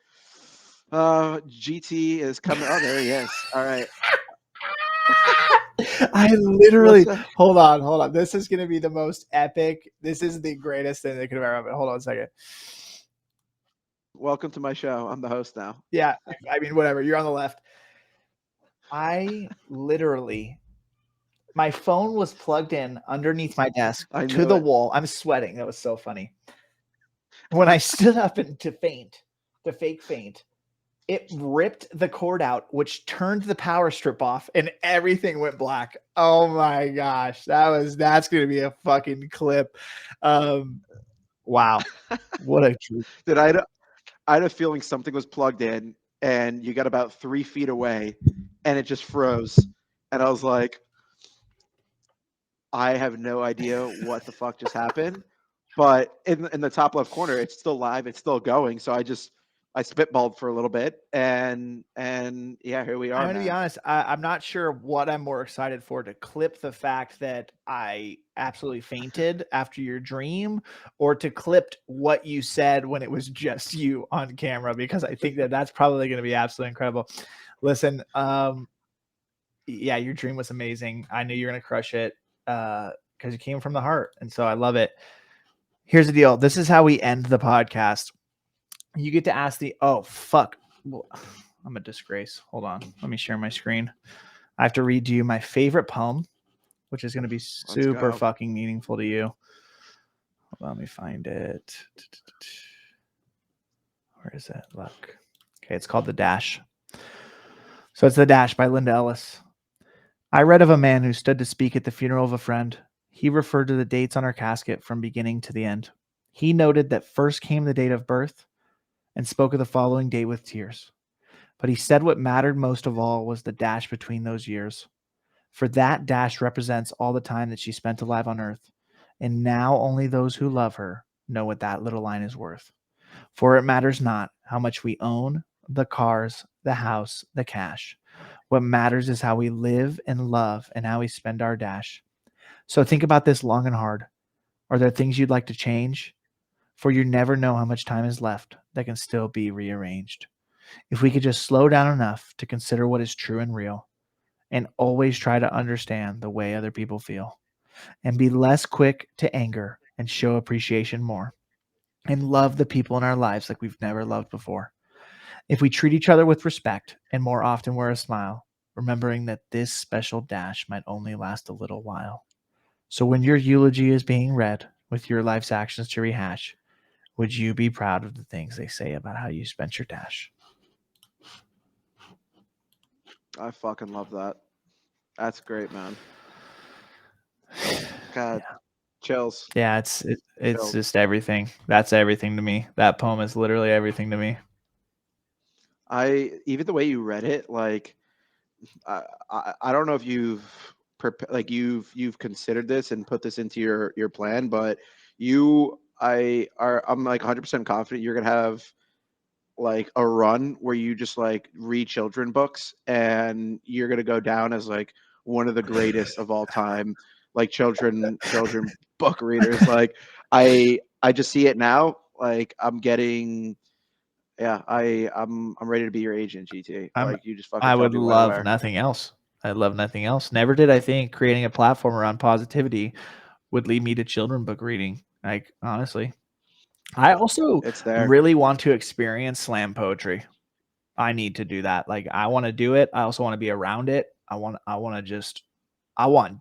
GT is coming. Oh, there he is. All right. I literally What's up? hold on. This is gonna be the most epic. This is the greatest thing that could have ever happened. Hold on a second. Welcome to my show. I'm the host now. Yeah, I mean, whatever. You're on the left. I literally, my phone was plugged in underneath my desk I to knew the it. wall. I'm sweating. That was so funny. When I stood up and to fake faint, it ripped the cord out, which turned the power strip off, and everything went black. Oh my gosh, that's gonna be a fucking clip. Wow, what a treat. Did I had a feeling something was plugged in and you got about 3 feet away and it just froze. And I was like, I have no idea what the fuck just happened. But in the top left corner, it's still live, it's still going. So I spitballed for a little bit and yeah, here we are. I'm gonna be Man. honest. I'm not sure what I'm more excited for, to clip the fact that I absolutely fainted after your dream, or to clip what you said when it was just you on camera, because I think that that's probably going to be absolutely incredible. Listen, yeah, your dream was amazing. I knew you were going to crush it because it came from the heart, and so I love it. Here's the deal. This is how we end the podcast. You get to ask oh fuck. Well, I'm a disgrace. Hold on. Let me share my screen. I have to read to you my favorite poem, which is going to be super fucking meaningful to you. Hold on, let me find it. Where is it? Look. Okay, it's called The Dash. So it's The Dash by Linda Ellis. I read of a man who stood to speak at the funeral of a friend. He referred to the dates on her casket from beginning to the end. He noted that first came the date of birth and spoke of the following date with tears. But he said what mattered most of all was the dash between those years. For that dash represents all the time that she spent alive on earth. And now only those who love her know what that little line is worth. For it matters not how much we own, the cars, the house, the cash. What matters is how we live and love and how we spend our dash. So think about this long and hard. Are there things you'd like to change? For you never know how much time is left that can still be rearranged. If we could just slow down enough to consider what is true and real, and always try to understand the way other people feel, and be less quick to anger and show appreciation more, and love the people in our lives like we've never loved before. If we treat each other with respect and more often wear a smile, remembering that this special dash might only last a little while. So when your eulogy is being read with your life's actions to rehash, would you be proud of the things they say about how you spent your dash? I fucking love that. That's great, man. God, Yeah. chills. Yeah, it's Chills. just everything. That's everything to me. That poem is literally everything to me. Even the way you read it, like I don't know if you've considered this and put this into your plan, but I'm like 100% confident you're gonna have like a run where you just like read children books and you're gonna go down as like one of the greatest of all time, like children book readers. Like I just see it now. Like I'm getting yeah, I'm ready to be your agent, GT. I'm Like you just fucking I tell would me what to love wear. nothing else. I'd love nothing else. Never did I think creating a platform around positivity would lead me to children book reading. Like honestly. I also It's there. really want to experience slam poetry. I need to do that. Like I want to do it. I also want to be around it. I want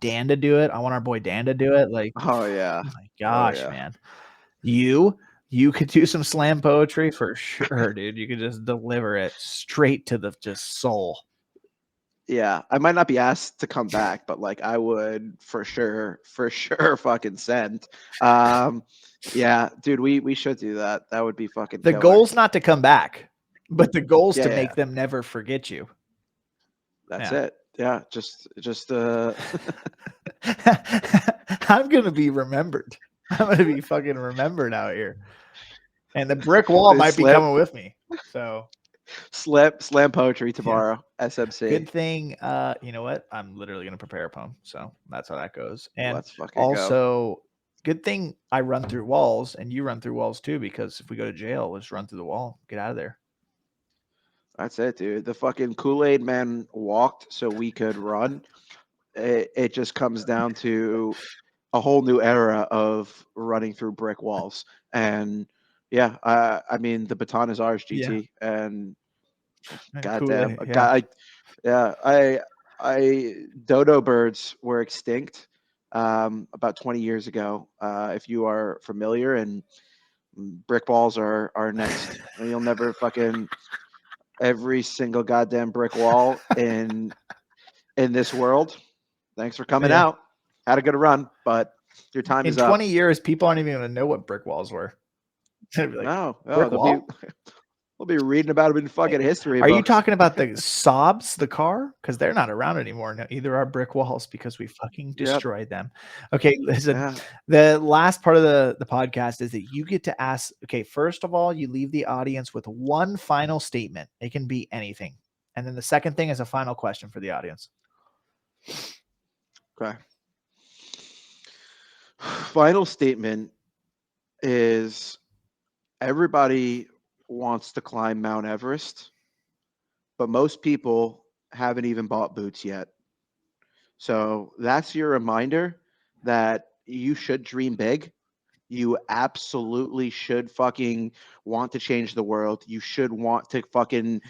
Dan to do it. I want our boy Dan to do it. Like, Oh yeah. oh my Oh gosh, yeah. man. You could do some slam poetry for sure, dude. You could just deliver it straight to the just soul. Yeah. I might not be asked to come back, but like I would for sure fucking send. Um yeah, dude, we should do that. That would be fucking The killer. goal's not to come back, but the goal's Yeah, to yeah. make them never forget you. That's Yeah. it. Yeah, just I'm gonna be remembered. I'm gonna be fucking remembered out here. And the brick wall might be slam coming with me. So slam poetry yeah. tomorrow. SMC. Good thing, you know what? I'm literally gonna prepare a poem. So that's how that goes. And Let's fucking go. also good thing I run through walls and you run through walls too, because if we go to jail, let's run through the wall. Get out of there. That's it, dude. The fucking Kool-Aid man walked so we could run. It just comes down to a whole new era of running through brick walls. And yeah, I mean the baton is ours, Yeah. GT. And goddamn, Kool-Aid. Yeah. yeah, I dodo birds were extinct about 20 years ago. If you are familiar, and brick walls are next. And you'll never fucking every single goddamn brick wall in this world. Thanks for coming Yeah. out. Had a good run, but your time In is up. 20 years, people aren't even gonna know what brick walls were. They'd be like, No, brick they'll be wall? we'll be reading about them in fucking history Are you books. talking about the Saabs, the car? Because they're not around anymore. No, either are brick walls because we fucking Yep. destroyed them. Okay, listen. Yeah. The last part of the podcast is that you get to ask. Okay, first of all, you leave the audience with one final statement. It can be anything. And then the second thing is a final question for the audience. Okay. Final statement is everybody wants to climb Mount Everest, but most people haven't even bought boots yet. So that's your reminder that you should dream big. You absolutely should fucking want to change the world. You should want to fucking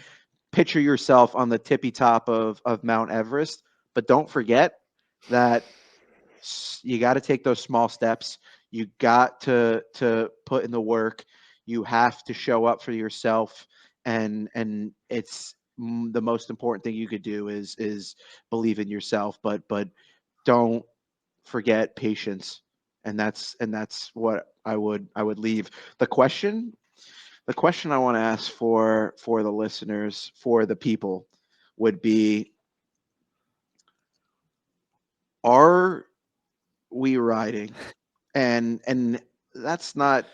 picture yourself on the tippy top of Mount Everest. But don't forget that you got to take those small steps. You got to put in the work. You have to show up for yourself, and it's the most important thing you could do is believe in yourself. But don't forget patience, and that's what I would leave. The question I want to ask for the listeners, for the people, would be: are we riding? And that's not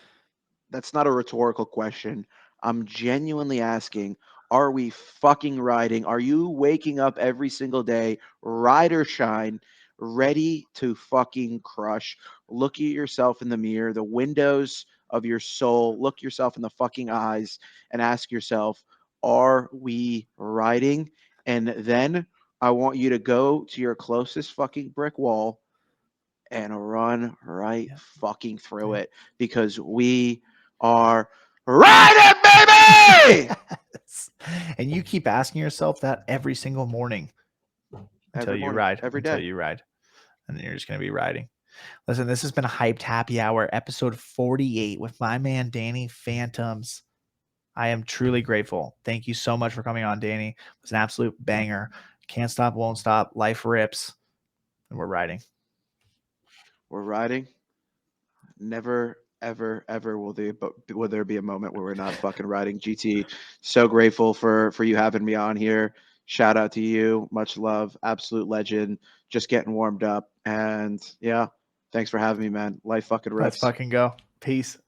a rhetorical question. I'm genuinely asking: are we fucking riding? Are you waking up every single day, ride or shine, ready to fucking crush. Look at yourself in the mirror, the windows of your soul. Look yourself in the fucking eyes and ask yourself, are we riding? And then I want you to go to your closest fucking brick wall and run right Yeah. fucking through Yeah. it, because we are riding, baby! Yes. And you keep asking yourself that every single morning until Every you morning, ride, every until day. you ride. And then you're just going to be riding. Listen, this has been a Hyped Happy Hour, episode 48 with my man, Danny Phantoms. I am truly grateful. Thank you so much for coming on, Danny. It was an absolute banger. Can't stop, won't stop. Life rips. And we're riding. We're riding. Never, ever, ever will there be a moment where we're not fucking riding. GT, so grateful for you having me on here. Shout out to you. Much love. Absolute legend. Just getting warmed up. And yeah, thanks for having me, man. Life fucking Let's rips. fucking go. Peace.